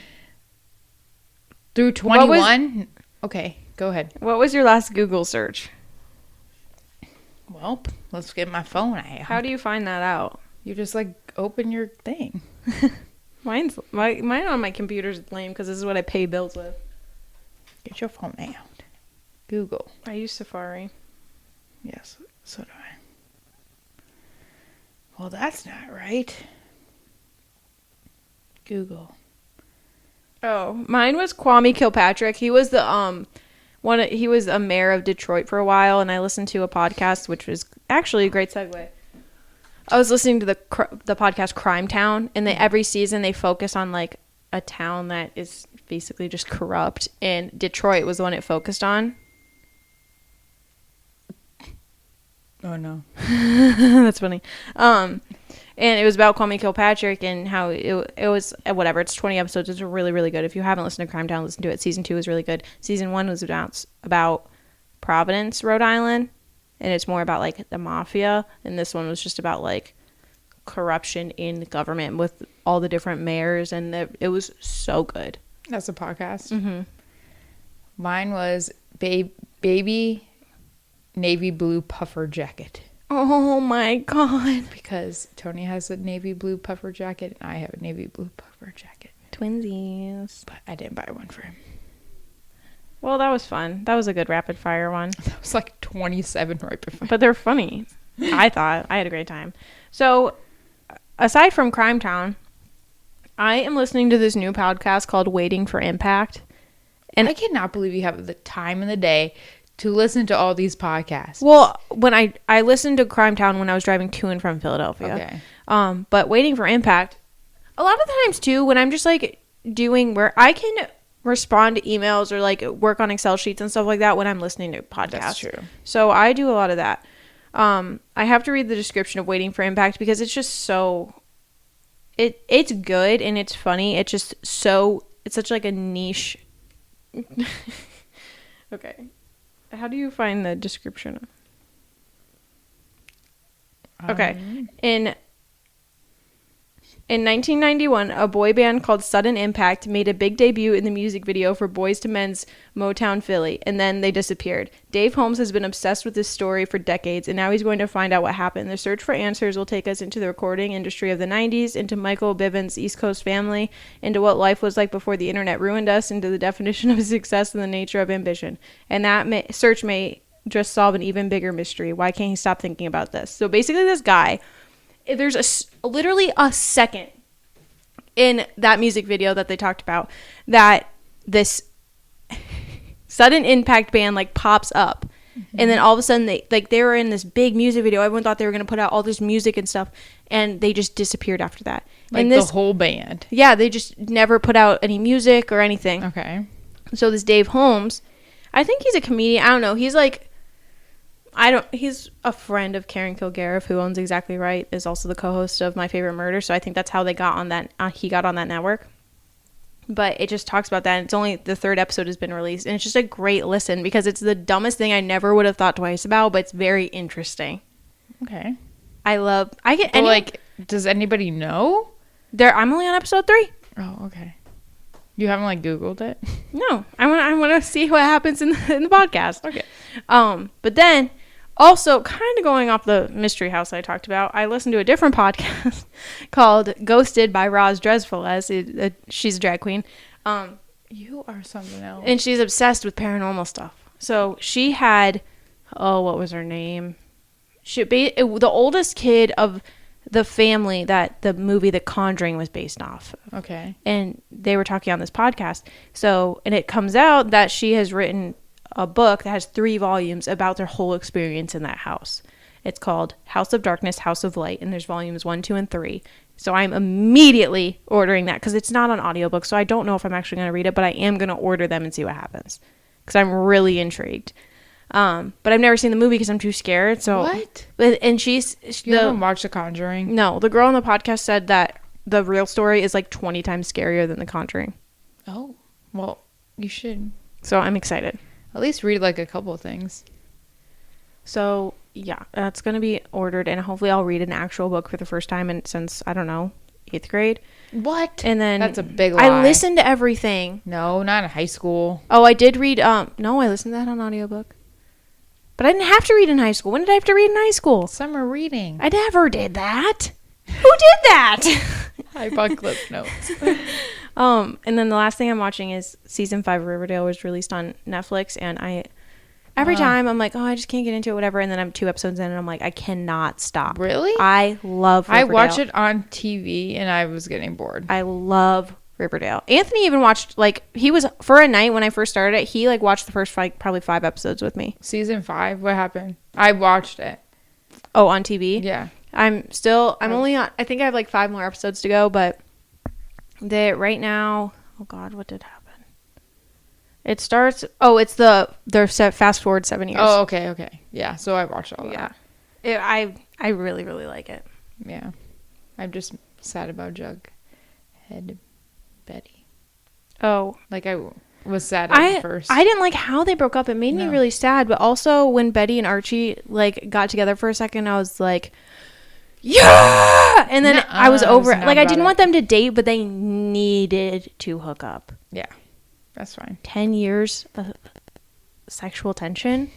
Through 21? Okay, go ahead. What was your last Google search? Well, let's get my phone out. How do you find that out? You just like open your thing. Mine on my computer's lame because this is what I pay bills with. Get your phone out. Google. I use Safari. Yes, so do I. Well, that's not right. Google. Oh, mine was Kwame Kilpatrick. He was the he was a mayor of Detroit for a while, and I listened to a podcast, which was actually a great segue. I was listening to the podcast Crime Town, and every season they focus on like a town that is basically just corrupt, and Detroit was the one it focused on. Oh no. That's funny. And it was about Kwame Kilpatrick and how it was whatever. It's 20 episodes. It's really, really good. If you haven't listened to Crime Town, listen to it. Season 2 is really good. Season 1 was about Providence, Rhode Island, and it's more about like the mafia. And this one was just about like corruption in the government with all the different mayors, and it was so good. That's a podcast. Mm-hmm. Mine was baby navy blue puffer jacket. Oh my god! Because Tony has a navy blue puffer jacket and I have a navy blue puffer jacket. Twinsies. But I didn't buy one for him. Well, that was fun. That was a good rapid fire one. That was like 27 right before. But they're funny. I thought. I had a great time. So, aside from Crime Town, I am listening to this new podcast called Waiting for Impact. And I cannot believe you have the time in the day to listen to all these podcasts. Well, when I listened to Crime Town when I was driving to and from Philadelphia. Okay. But Waiting for Impact, a lot of the times too, when I'm just like doing where I can respond to emails or like work on Excel sheets and stuff like that when I'm listening to podcasts. That's true. So I do a lot of that. I have to read the description of Waiting for Impact because it's just so it's good and it's funny. It's just so it's such like a niche. Okay. How do you find the description? Okay. In 1991, a boy band called Sudden Impact made a big debut in the music video for Boyz II Men's Motown Philly, and then they disappeared. Dave Holmes has been obsessed with this story for decades, and now he's going to find out what happened. The search for answers will take us into the recording industry of the 90s, into Michael Bivins' East Coast family, into what life was like before the internet ruined us, into the definition of success and the nature of ambition. And that search may just solve an even bigger mystery. Why can't he stop thinking about this? So basically this guy... There's literally a second in that music video that they talked about that this Sudden Impact band like pops up, and then all of a sudden they were in this big music video. Everyone thought they were going to put out all this music and stuff, and they just disappeared after that. Like and this, the whole band. Yeah, they just never put out any music or anything. Okay. So this Dave Holmes, I think he's a comedian. I don't know. He's like... he's a friend of Karen Kilgariff, who owns Exactly Right, is also the co-host of My Favorite Murder, so I think that's how they got on that, he got on that network. But it just talks about that, and it's only the 3rd episode has been released, and it's just a great listen, because it's the dumbest thing I never would have thought twice about, but it's very interesting. Okay. Does anybody know? I'm only on episode 3. Oh, okay. You haven't like Googled it? No, I want to see what happens in the podcast. Okay. But then, also, kind of going off the mystery house I talked about, I listened to a different podcast called Ghosted by Roz Dresfales. She's a drag queen. You are something else. And she's obsessed with paranormal stuff. So she had, what was her name? The oldest kid of the family that the movie The Conjuring was based off of. Okay. And they were talking on this podcast. So, and it comes out that she has written a book that has 3 volumes about their whole experience in that house. It's called House of Darkness, House of Light, and there's volumes 1, 2, and 3. So I'm immediately ordering that because it's not on audiobook, so I don't know if I'm actually going to read it, but I am going to order them and see what happens because I'm really intrigued. But I've never seen the movie because I'm too scared. So what? And You haven't watched The Conjuring? No, the girl on the podcast said that the real story is like 20 times scarier than The Conjuring. Oh, well, you should. So I'm excited. At least read like a couple of things. So yeah, that's going to be ordered, and hopefully I'll read an actual book for the first time since, I don't know, 8th grade. What? And then that's a big lie. I listened to everything. No, not in high school. Oh, I did read, no, I listened to that on audiobook. But I didn't have to read in high school. When did I have to read in high school? Summer reading. I never did that. Who did that? I bought clip notes. And then the last thing I'm watching is season 5 of Riverdale was released on Netflix, and every time I'm like, oh, I just can't get into it, whatever, and then I'm 2 episodes in, and I'm like, I cannot stop. Really? I love Riverdale. I watched it on TV, and I was getting bored. I love Riverdale. Anthony even watched, like, he was, for a night when I first started it, he, like, watched the first probably 5 episodes with me. Season 5? What happened? I watched it. Oh, on TV? Yeah. I'm only on, I think I have, like, 5 more episodes to go, but right now, oh, God, what did happen? It starts, they're set fast forward 7 years. Oh, okay. Yeah, so I watched all that. Yeah. I really, really like it. Yeah. I'm just sad about Jughead Betty. Oh. Like, I was sad at first. I didn't like how they broke up. It made me really sad, but also when Betty and Archie, like, got together for a second, I was like, yeah! And then I was over it. Like, I didn't want them to date, but they needed to hook up. Yeah. That's fine. 10 years of sexual tension.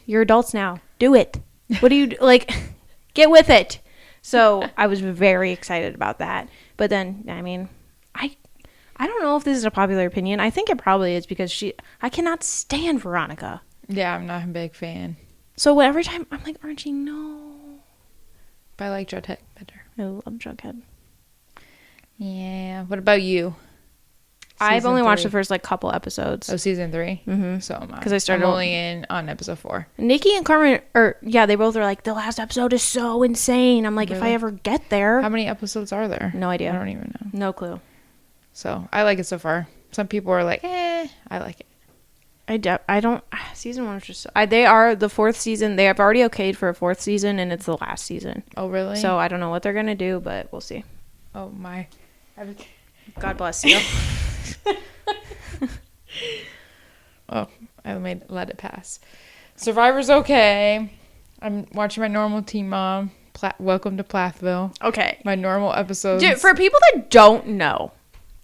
You're adults now. Do it. What do you like? Get with it. So I was very excited about that. But then, I mean, I don't know if this is a popular opinion. I think it probably is because I cannot stand Veronica. Yeah, I'm not a big fan. So every time I'm like, Archie, no. But I like Jughead better. I love Jughead. Yeah. What about you? I've only watched the first, like, couple episodes. Oh, season 3? Mm-hmm. So am I. Because I'm only on episode 4. Nikki and Carmen, they both are like, the last episode is so insane. I'm like, really? If I ever get there. How many episodes are there? No idea. I don't even know. No clue. So, I like it so far. Some people are like, I like it. I don't, season 1 was just, they are the 4th season. They have already okayed for a 4th season, and it's the last season. Oh, really? So, I don't know what they're going to do, but we'll see. Oh, my. God bless you. Oh, I let it pass. Survivor's okay. I'm watching my normal Teen Mom. Welcome to Plathville. Okay. My normal episodes. Dude, for people that don't know,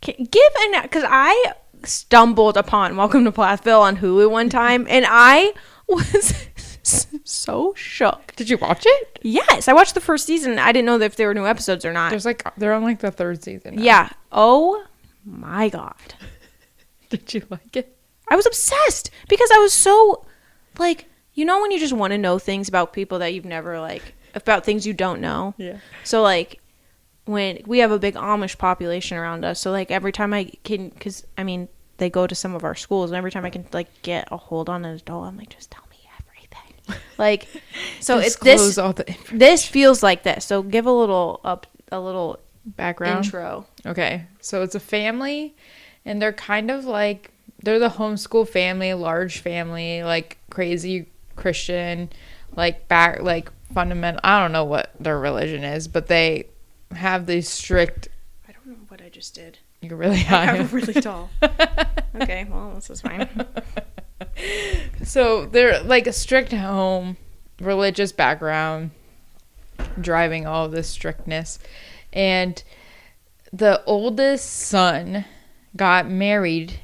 because I stumbled upon Welcome to Plathville on Hulu one time, and I was so shook. Did you watch it? Yes, I watched the first season. I didn't know if there were new episodes or not. They're on like the third season now. Yeah. Oh my God. Did you like it? I was obsessed because I was so, like, you know when you just want to know things about people that you've never, like, about things you don't know? Yeah. So, like, when we have a big Amish population around us, so, like, every time I can, because, I mean, they go to some of our schools, and every time I can, like, get a hold on an adult, I'm like, just tell me everything. Like, so it's this, all the information. this feels like this. So give a little Background. intro. Okay. So it's a family, and they're kind of like, they're the homeschool family, large family, like crazy Christian, like fundamental. I don't know what their religion is, but they have these strict. I don't know what I just did. You're really high. I'm really tall. Okay, well, this is fine. So they're like a strict home, religious background, driving all of this strictness. And the oldest son got married,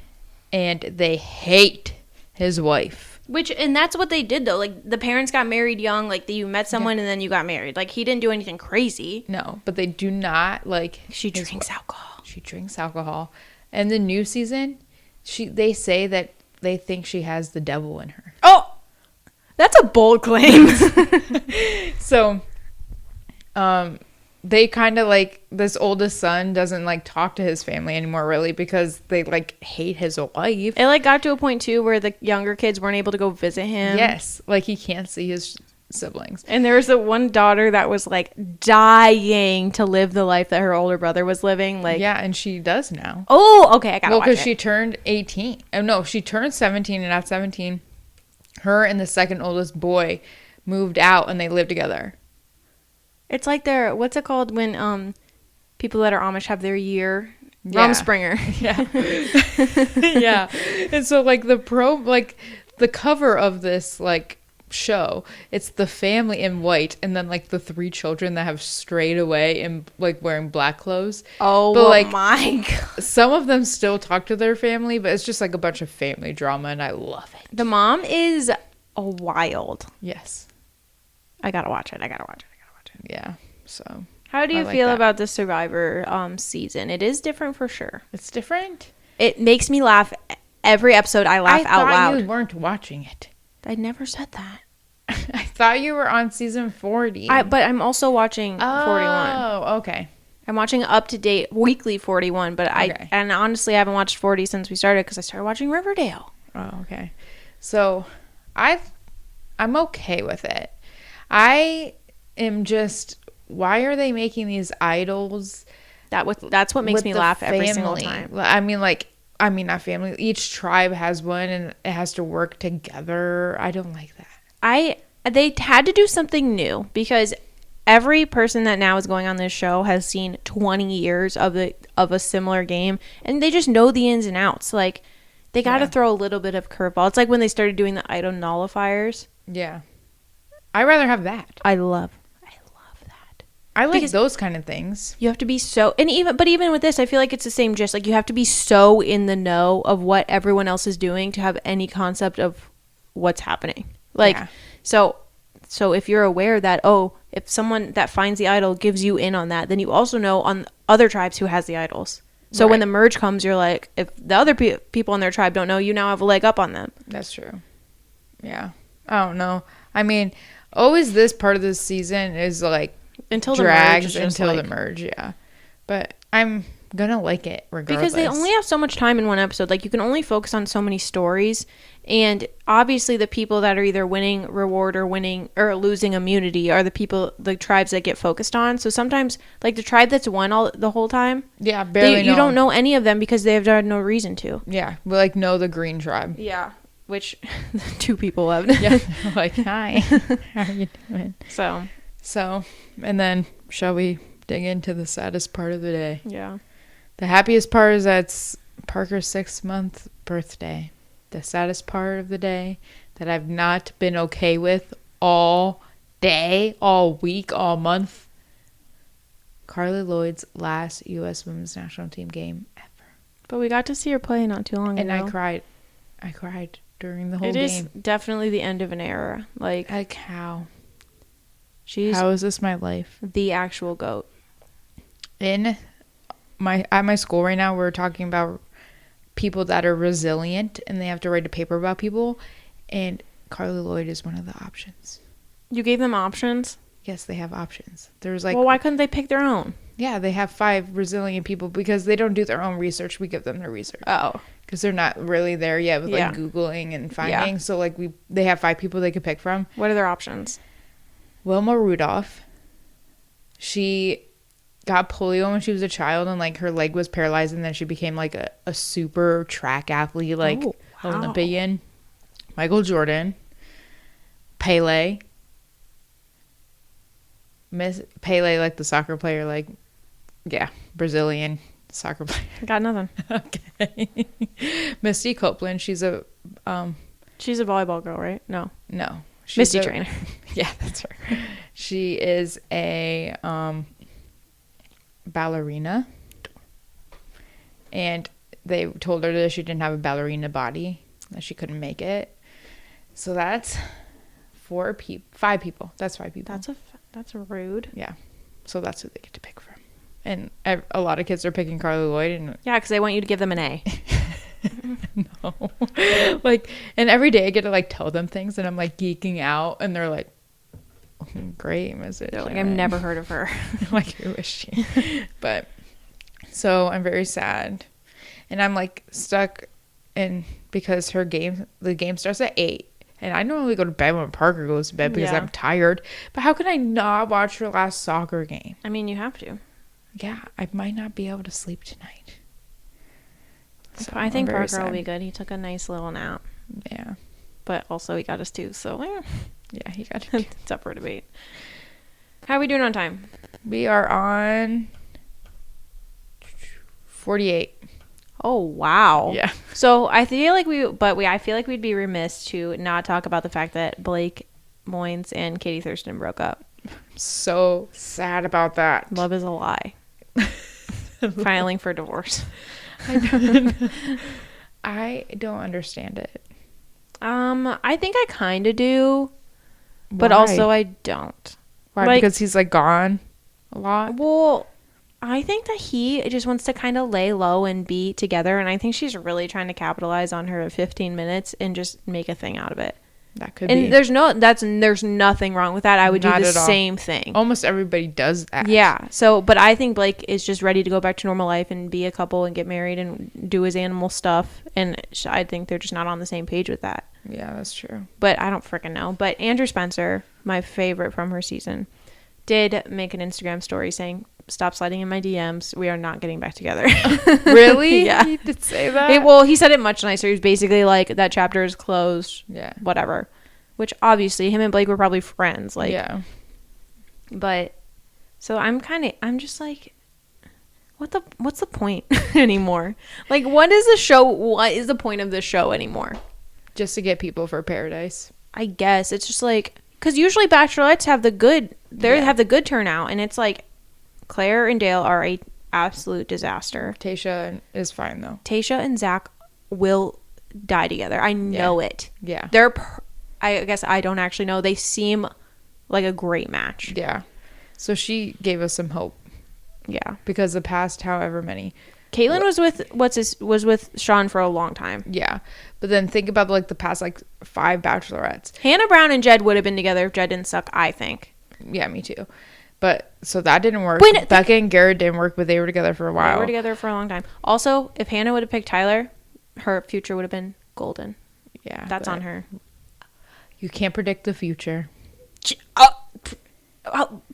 and they hate his wife. And that's what they did, though. Like, the parents got married young. Like, you met someone and then you got married. Like, he didn't do anything crazy. No, but they do not like. She drinks alcohol. She drinks alcohol. And the new season, they say that they think she has the devil in her. Oh, that's a bold claim. So, they kind of like, this oldest son doesn't like talk to his family anymore, really, because they like hate his wife. It like got to a point too where the younger kids weren't able to go visit him. Yes, like he can't see his siblings. And there was the one daughter that was like dying to live the life that her older brother was living. Like, yeah, and she does now. Oh, okay, I gotta watch it. Well, because she turned 18. Oh, no, she turned 17, and at 17, her and the second oldest boy moved out, and they lived together. It's like their, what's it called when people that are Amish have their year? Yeah. Rumspringer. Yeah. Yeah. And so like the cover of this like show, it's the family in white, and then like the three children that have strayed away and like wearing black clothes. Oh, but, like, my God. Some of them still talk to their family, but it's just like a bunch of family drama, and I love it. The mom is a wild. Yes. I gotta watch it. Yeah. So how do you like feel that. about the Survivor season? It is different for sure. It's different. It makes me laugh. Every episode I laugh out I loud. thought you weren't watching it. I never said that. I thought you were on season 40. But I'm also watching 41. Oh, okay. I'm watching up to date weekly 41, but Okay. and honestly I haven't watched 40 since we started because I started watching Riverdale. Oh, okay. So I'm okay with it. I am just, why are they making these idols? That's what makes with me the laugh every single family? time. I mean, not family. Each tribe has one, and it has to work together. I don't like that. They had to do something new because every person that now is going on this show has seen 20 years of a similar game, and they just know the ins and outs. Like, they got to throw a little bit of curveball. It's like when they started doing the idol nullifiers. Yeah. I'd rather have that. I love that. I like Because those kind of things. you have to be so, but even with this, I feel like it's the same gist. Like, you have to be so in the know of what everyone else is doing to have any concept of what's happening. Like, Yeah. so if you're aware that, if someone that finds the idol gives you in on that, then you also know on other tribes who has the idols. So when the merge comes, you're like, if the other people in their tribe don't know, you now have a leg up on them. That's true. Yeah. I don't know. I mean, always this part of the season is like Until the drags merge. until the merge, yeah. But I'm gonna like it regardless. Because they only have so much time in one episode. Like, you can only focus on so many stories. And obviously the people that are either winning reward or losing immunity are the tribes that get focused on. So sometimes, like, the tribe that's won the whole time, yeah, barely you don't know any of them because they have had no reason to. Yeah, we like know the green tribe. Yeah, which 2 people have. Yeah, like, hi, how are you doing? So, and then shall we dig into the saddest part of the day? Yeah. The happiest part is that's Parker's 6-month birthday. The saddest part of the day that I've not been okay with all day, all week, all month. Carly Lloyd's last U.S. Women's National Team game ever. But we got to see her play not too long And ago. I cried. I cried during the whole It game. is definitely the end of an era. Like how? she's How is this my life? the actual GOAT. At my school right now, we're talking about people that are resilient and they have to write a paper about people, and Carly Lloyd is one of the options. You gave them options? Yes, they have options. There's like, Well, why couldn't they pick their own? yeah, they have 5 resilient people because they don't do their own research. We give them their research Oh. because they're not really there yet with Yeah. like Googling and finding. So like they have 5 people they could pick from. What are their options? Wilma Rudolph. She got polio when she was a child and like her leg was paralyzed, and then she became like a super track athlete, like Olympian. Michael Jordan. Pele. Miss Pele, like the soccer player, like, yeah, Brazilian soccer player. Got nothing. Okay. Misty Copeland, she's a She's a volleyball girl, right? No. she's Misty a- trainer. Yeah, that's her. She is a ballerina, and they told her that she didn't have a ballerina body, that she couldn't make it. So that's 5 people. That's 5 people. That's rude. Yeah. So that's who they get to pick from. And a lot of kids are picking Carly Lloyd. And Yeah, because they want you to give them an A. no. Like, and every day I get to like tell them things and I'm like geeking out and they're like, great message. They're like, I've never heard of her. Like, who is she? But so I'm very sad. And I'm like stuck in because the game starts at 8. And I normally go to bed when Parker goes to bed because Yeah. I'm tired. But how can I not watch her last soccer game? I mean, you have to. Yeah, I might not be able to sleep tonight. So I think I'm very Parker will sad. be good. He took a nice little nap. Yeah. But also he got us too, so Yeah, he got it. it's up for debate. How are we doing on time? We are on 48. Oh, wow. Yeah. So I feel like I feel like we'd be remiss to not talk about the fact that Blake Moynes and Katie Thurston broke up. So sad about that. Love is a lie. Filing for divorce. I don't understand it. I think I kind of do, but Why? also I don't. Why? like- Because he's like gone a lot? Well, I think that he just wants to kind of lay low and be together, and I think she's really trying to capitalize on her 15 minutes and just make a thing out of it. That could And be. there's nothing wrong with that. I would do Not the at all. same thing. Almost everybody does that. Yeah. So, but I think Blake is just ready to go back to normal life and be a couple and get married and do his animal stuff. And I think they're just not on the same page with that. Yeah, that's true. But I don't freaking know. But Andrew Spencer, my favorite from her season, did make an Instagram story saying, "Stop sliding in my DMs. We are not getting back together." Really? Yeah. He did say that? Well, he said it much nicer. He was basically like, that chapter is closed. Yeah. Whatever. Which obviously him and Blake were probably friends. Like, yeah. But so I'm just like, what's the point anymore? Like, what is the point of the show anymore? Just to get people for Paradise. I guess it's just like, because usually bachelorettes have the good turnout, and it's like Claire and Dale are a absolute disaster. Tasha is fine though. Tasha and Zach will die together. I know it. Yeah. I guess I don't actually know. They seem like a great match. Yeah. So she gave us some hope Yeah. because the past however many. Caitlyn was with Sean for a long time. Yeah. But then think about like the past like 5 bachelorettes. Hannah Brown and Jed would have been together if Jed didn't suck, I think. Yeah, me too. But so that didn't work. Wait, Becca and Garrett didn't work, but they were together for a while. They were together for a long time. Also, if Hannah would have picked Tyler, her future would have been golden. Yeah. That's but on her. You can't predict the future.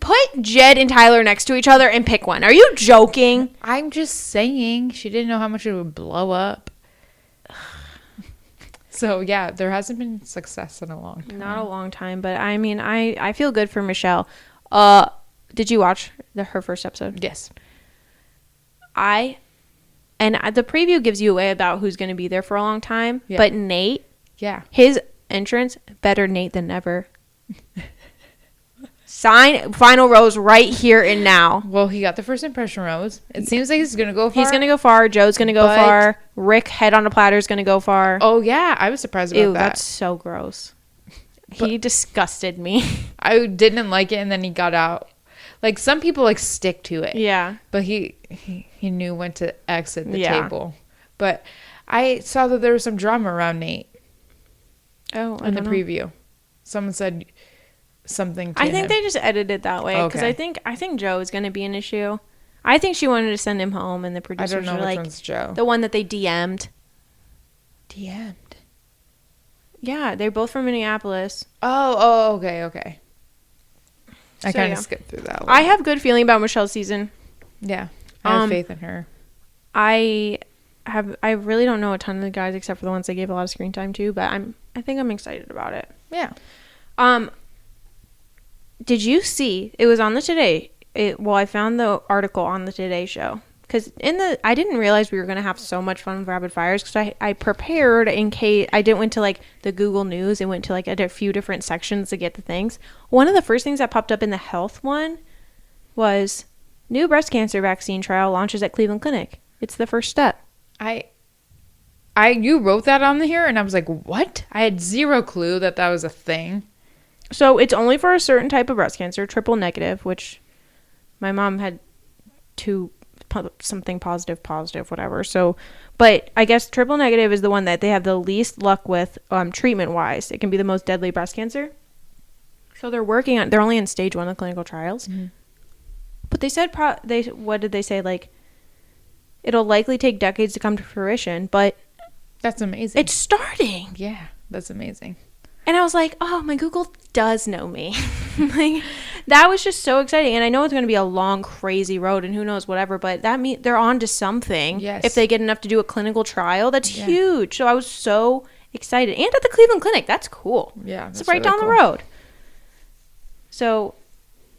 Put Jed and Tyler next to each other and pick one. Are you joking? I'm just saying she didn't know how much it would blow up. So yeah, there hasn't been success in a long time. Not a long time, but I mean, I feel good for Michelle. Did you watch her first episode? Yes. The preview gives you away about who's going to be there for a long time. Yeah. But Nate, Yeah. his entrance, better Nate than ever. Sign final rose right here and now. Well, he got the first impression rose. It seems like he's gonna go far. He's gonna go far. Joe's gonna go far. Rick, head on a platter, is gonna go far. Oh yeah, I was surprised about that. That's so gross. He disgusted me. I didn't like it, and then he got out. Like, some people like stick to it. Yeah. But he knew when to exit the table. But I saw that there was some drama around Nate. Oh, in the preview. Someone said something to I think him. they just edited it that way because I think Joe is going to be an issue. I think she wanted to send him home, and the producers I don't know were which like, one's Joe. the one that they DM'd. DM'd? Yeah, they're both from Minneapolis. Oh, okay. I kind of yeah. skipped through that one. I have good feeling about Michelle's season. Yeah, I have faith in her. I really don't know a ton of the guys except for the ones they gave a lot of screen time to, but I think I'm excited about it. Yeah. Did you see? It was on the Today. I found the article on the Today Show because I didn't realize we were gonna have so much fun with rapid fires because I prepared in case I didn't went to like the Google News and went to like a few different sections to get the things. One of the first things that popped up in the health one was new breast cancer vaccine trial launches at Cleveland Clinic. It's the first step. You wrote that on here, and I was like, what? I had zero clue that was a thing. So it's only for a certain type of breast cancer, triple negative, which my mom had something positive, whatever. So, but I guess triple negative is the one that they have the least luck with treatment-wise. It can be the most deadly breast cancer. So they're only in stage 1 of clinical trials. Mm-hmm. But they said, what did they say? Like, it'll likely take decades to come to fruition, but that's amazing. It's starting. Yeah, that's amazing. And I was like, oh, my Google does know me. Like, that was just so exciting. And I know it's going to be a long, crazy road and who knows, whatever. But that means they're on to something. Yes. If they get enough to do a clinical trial, that's huge. So I was so excited. And at the Cleveland Clinic, that's cool. Yeah, it's right down the road. So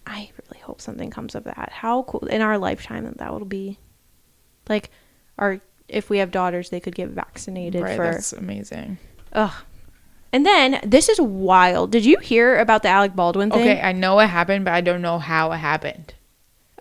I really hope something comes of that. How cool in our lifetime that will be. Like, if we have daughters, they could get vaccinated. Right, that's amazing. Ugh. And then, this is wild. Did you hear about the Alec Baldwin thing? Okay, I know it happened, but I don't know how it happened.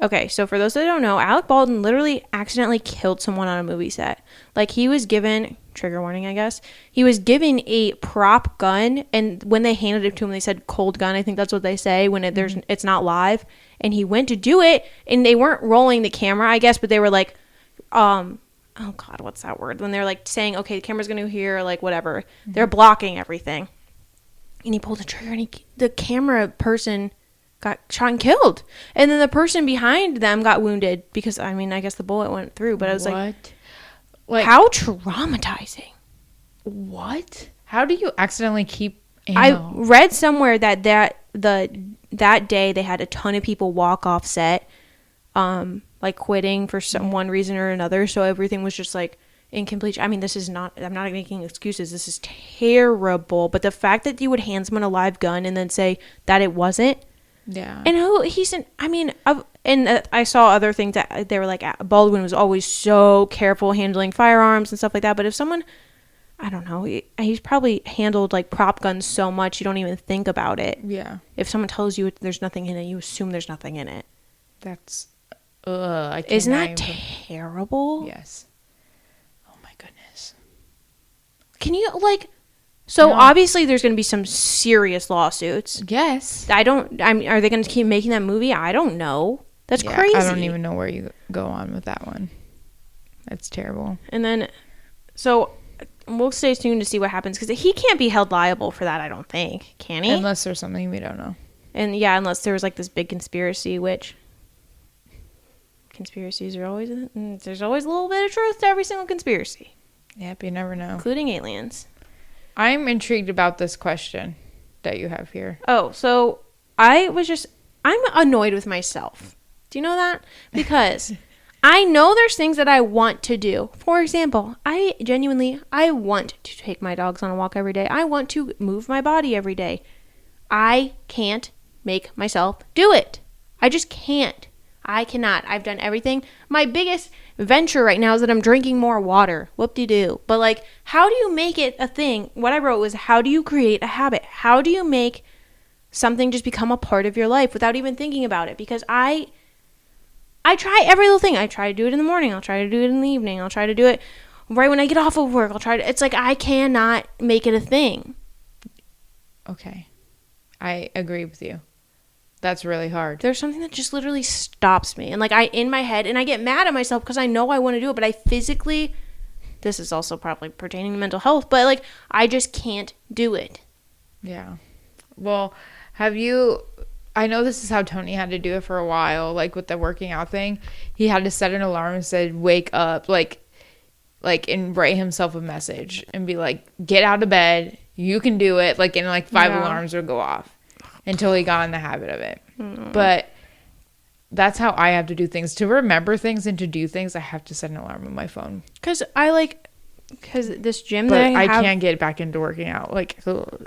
Okay, so for those that don't know, Alec Baldwin literally accidentally killed someone on a movie set. Like, he was given, trigger warning, I guess, he was given a prop gun, and when they handed it to him, they said cold gun. I think that's what they say when it's not live. And he went to do it, and they weren't rolling the camera, I guess, but they were like, oh God, what's that word? When they're like saying, okay, the camera's going to hear, like whatever. Mm-hmm. They're blocking everything. And he pulled the trigger and the camera person got shot and killed. And then the person behind them got wounded because, I mean, I guess the bullet went through. But I was like, how traumatizing. What? How do you accidentally keep ammo? I read somewhere that day they had a ton of people walk off set. Like quitting for one reason or another. So everything was just like incomplete. I mean, I'm not making excuses. This is terrible. But the fact that you would hand someone a live gun and then say that it wasn't. Yeah. And I saw other things that they were like, Baldwin was always so careful handling firearms and stuff like that. But if someone, I don't know, he's probably handled like prop guns so much you don't even think about it. Yeah. If someone tells you there's nothing in it, you assume there's nothing in it. That's Isn't that terrible? Yes. Oh my goodness. Can you obviously there's going to be some serious lawsuits. Yes. Are they going to keep making that movie? I don't know. That's crazy. I don't even know where you go on with that one. That's terrible. And then, so we'll stay tuned to see what happens because he can't be held liable for that, I don't think. Can he? Unless there's something we don't know. And yeah, unless there was like this big conspiracy, which conspiracies are there's always a little bit of truth to every single conspiracy. Yep, you never know. Including aliens. I'm intrigued about this question that you have here. Oh, so I'm annoyed with myself. Do you know that? Because I know there's things that I want to do. For example, I want to take my dogs on a walk every day. I want to move my body every day. I can't make myself do it. I just can't. I cannot. I've done everything. My biggest venture right now is that I'm drinking more water. Whoop-de-doo. But, like, how do you make it a thing? What I wrote was, how do you create a habit? How do you make something just become a part of your life without even thinking about it. Because I try every little thing. I try to do it in the morning. I'll try to do it in the evening. I'll try to do it right when I get off of work. It's like I cannot make it a thing. Okay. I agree with you. That's really hard. There's something that just literally stops me. And like in my head, and I get mad at myself because I know I want to do it, but I physically, this is also probably pertaining to mental health, but like I just can't do it. Yeah. Well, I know this is how Tony had to do it for a while, like with the working out thing. He had to set an alarm and said, wake up, like and write himself a message and be like, get out of bed. You can do it. Like, and like 5 alarms would go off until he got in the habit of it. But that's how I have to do things. To remember things and to do things, I have to set an alarm on my phone. Because this gym But that I have, can't get back into working out. Like,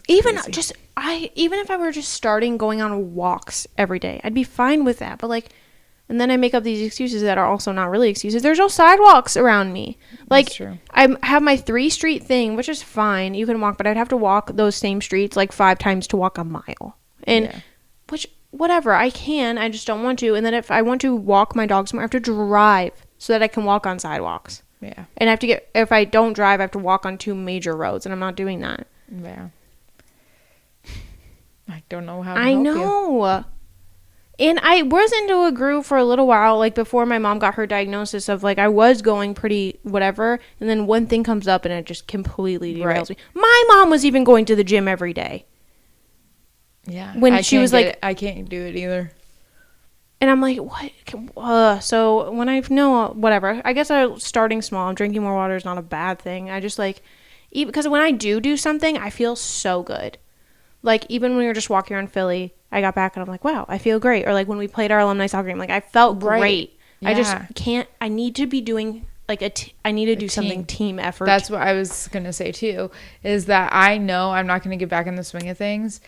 even crazy. even if I were just starting going on walks every day, I'd be fine with that. But like, and then I make up these excuses that are also not really excuses. There's no sidewalks around me. Like, That's true. I have my 3-street thing, which is fine. You can walk, but I'd have to walk those same streets like 5 times to walk a mile. And which, whatever, I can. I just don't want to. And then if I want to walk my dog somewhere, I have to drive so that I can walk on sidewalks. Yeah. And I have to if I don't drive, I have to walk on 2 major roads, and I'm not doing that. Yeah. I don't know how to I help know. And I was into a groove for a little while, like before my mom got her diagnosis of like I was going pretty whatever, and then one thing comes up and it just completely derails me. My mom was even going to the gym every day. Yeah. When she was like, I can't do it either. and I'm like, what? So when I know whatever, I guess I'm starting small. I'm drinking more water is not a bad thing. I just like, even because when I do something, I feel so good. Like even when we were just walking around Philly, I got back and I'm like, wow, I feel great. Or like when we played our alumni soccer game, like I felt great. Yeah. I just can't. I need to be doing like I need to do something team effort. That's what I was gonna say too. Is that I know I'm not gonna get back in the swing of things.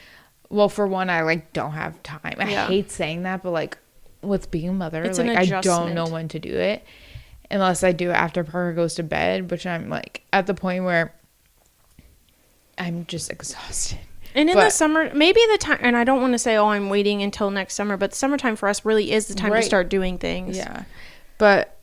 Well, for one, I like don't have time. I hate saying that, but like with being a mother, it's like an I adjustment. don't know when to do it unless I do it after Parker goes to bed, which I'm like at the point where I'm just exhausted. And in the summer, maybe the time, and I don't want to say, oh, I'm waiting until next summer, but summertime for us really is the time to start doing things. Yeah. But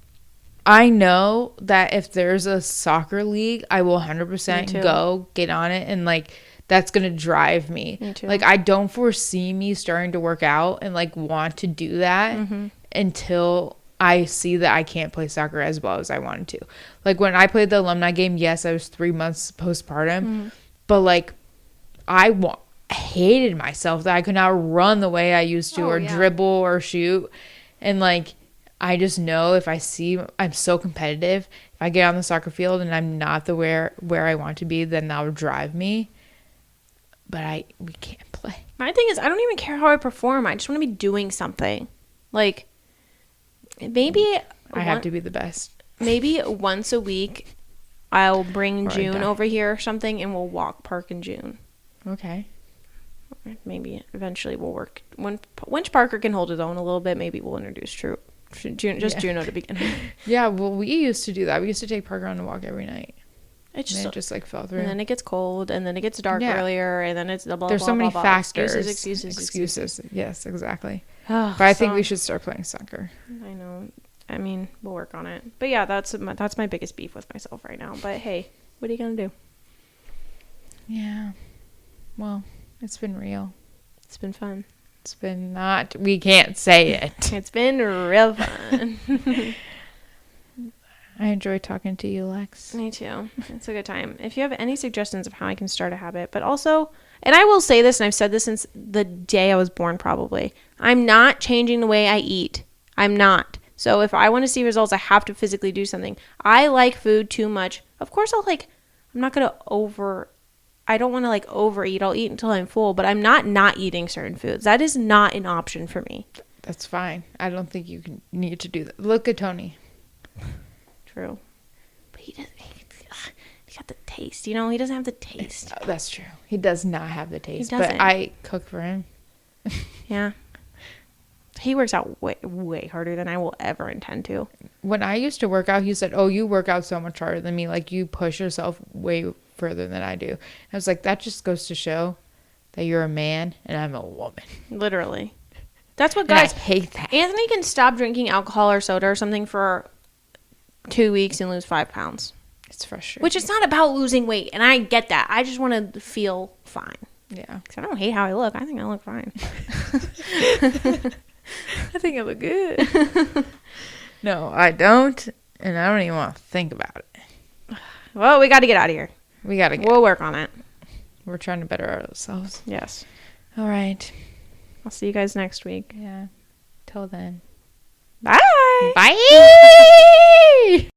I know that if there's a soccer league, I will 100% go get on it. And like, that's going to drive me. Me too. Like, I don't foresee me starting to work out and like want to do that until I see that I can't play soccer as well as I wanted to. Like when I played the alumni game, yes, I was 3 months postpartum, but like, I hated myself that I could not run the way I used to or dribble or shoot. And like, I just know if I'm so competitive, if I get on the soccer field and I'm not where I want to be, then that would drive me. But we can't play. My thing is, I don't even care how I perform. I just want to be doing something. Like, maybe I have to be the best. Maybe once a week, I'll bring June over here or something, and we'll walk Park in June. Okay. Maybe eventually we'll work. Once Parker can hold his own a little bit, maybe we'll introduce June Juno to begin with. Yeah, well, we used to do that. We used to take Parker on a walk every night. It just like fell through. And then it gets cold, and then it gets dark earlier, and then it's the blah, There's blah, so many blah, blah. factors. Excuses. Yes, exactly. But I think we should start playing soccer. I know. I mean, we'll work on it. But yeah, that's my biggest beef with myself right now. But hey, what are you gonna do? Yeah. Well, it's been real. It's been fun. It's been not. We can't say it. It's been real fun. I enjoy talking to you, Lex. Me too. It's a good time. If you have any suggestions of how I can start a habit, but also, and I will say this, and I've said this since the day I was born probably, I'm not changing the way I eat. I'm not. So if I want to see results, I have to physically do something. I like food too much. Of course, I'm not going to I don't want to like overeat. I'll eat until I'm full, but I'm not eating certain foods. That is not an option for me. That's fine. I don't think you need to do that. Look at Tony. True. But he got the taste, he doesn't have the taste. That's true. He does not have the taste, doesn't. but I cook for him. Yeah. He works out way, way harder than I will ever intend to. When I used to work out, he said, oh, you work out so much harder than me. Like, you push yourself way further than I do. I was like, that just goes to show that you're a man and I'm a woman. Literally. That's what And I guys hate that. Anthony can stop drinking alcohol or soda or something for 2 weeks and lose 5 pounds. It's frustrating. Which is not about losing weight, and I get that. I just want to feel fine. Yeah. Because I don't hate how I look. I think I look fine. I think I look good. No, I don't. And I don't even want to think about it. Well, we got to get out of here. We got to go. We'll work on it. We're trying to better ourselves. Yes. All right. I'll see you guys next week. Yeah. Till then. Bye. Bye.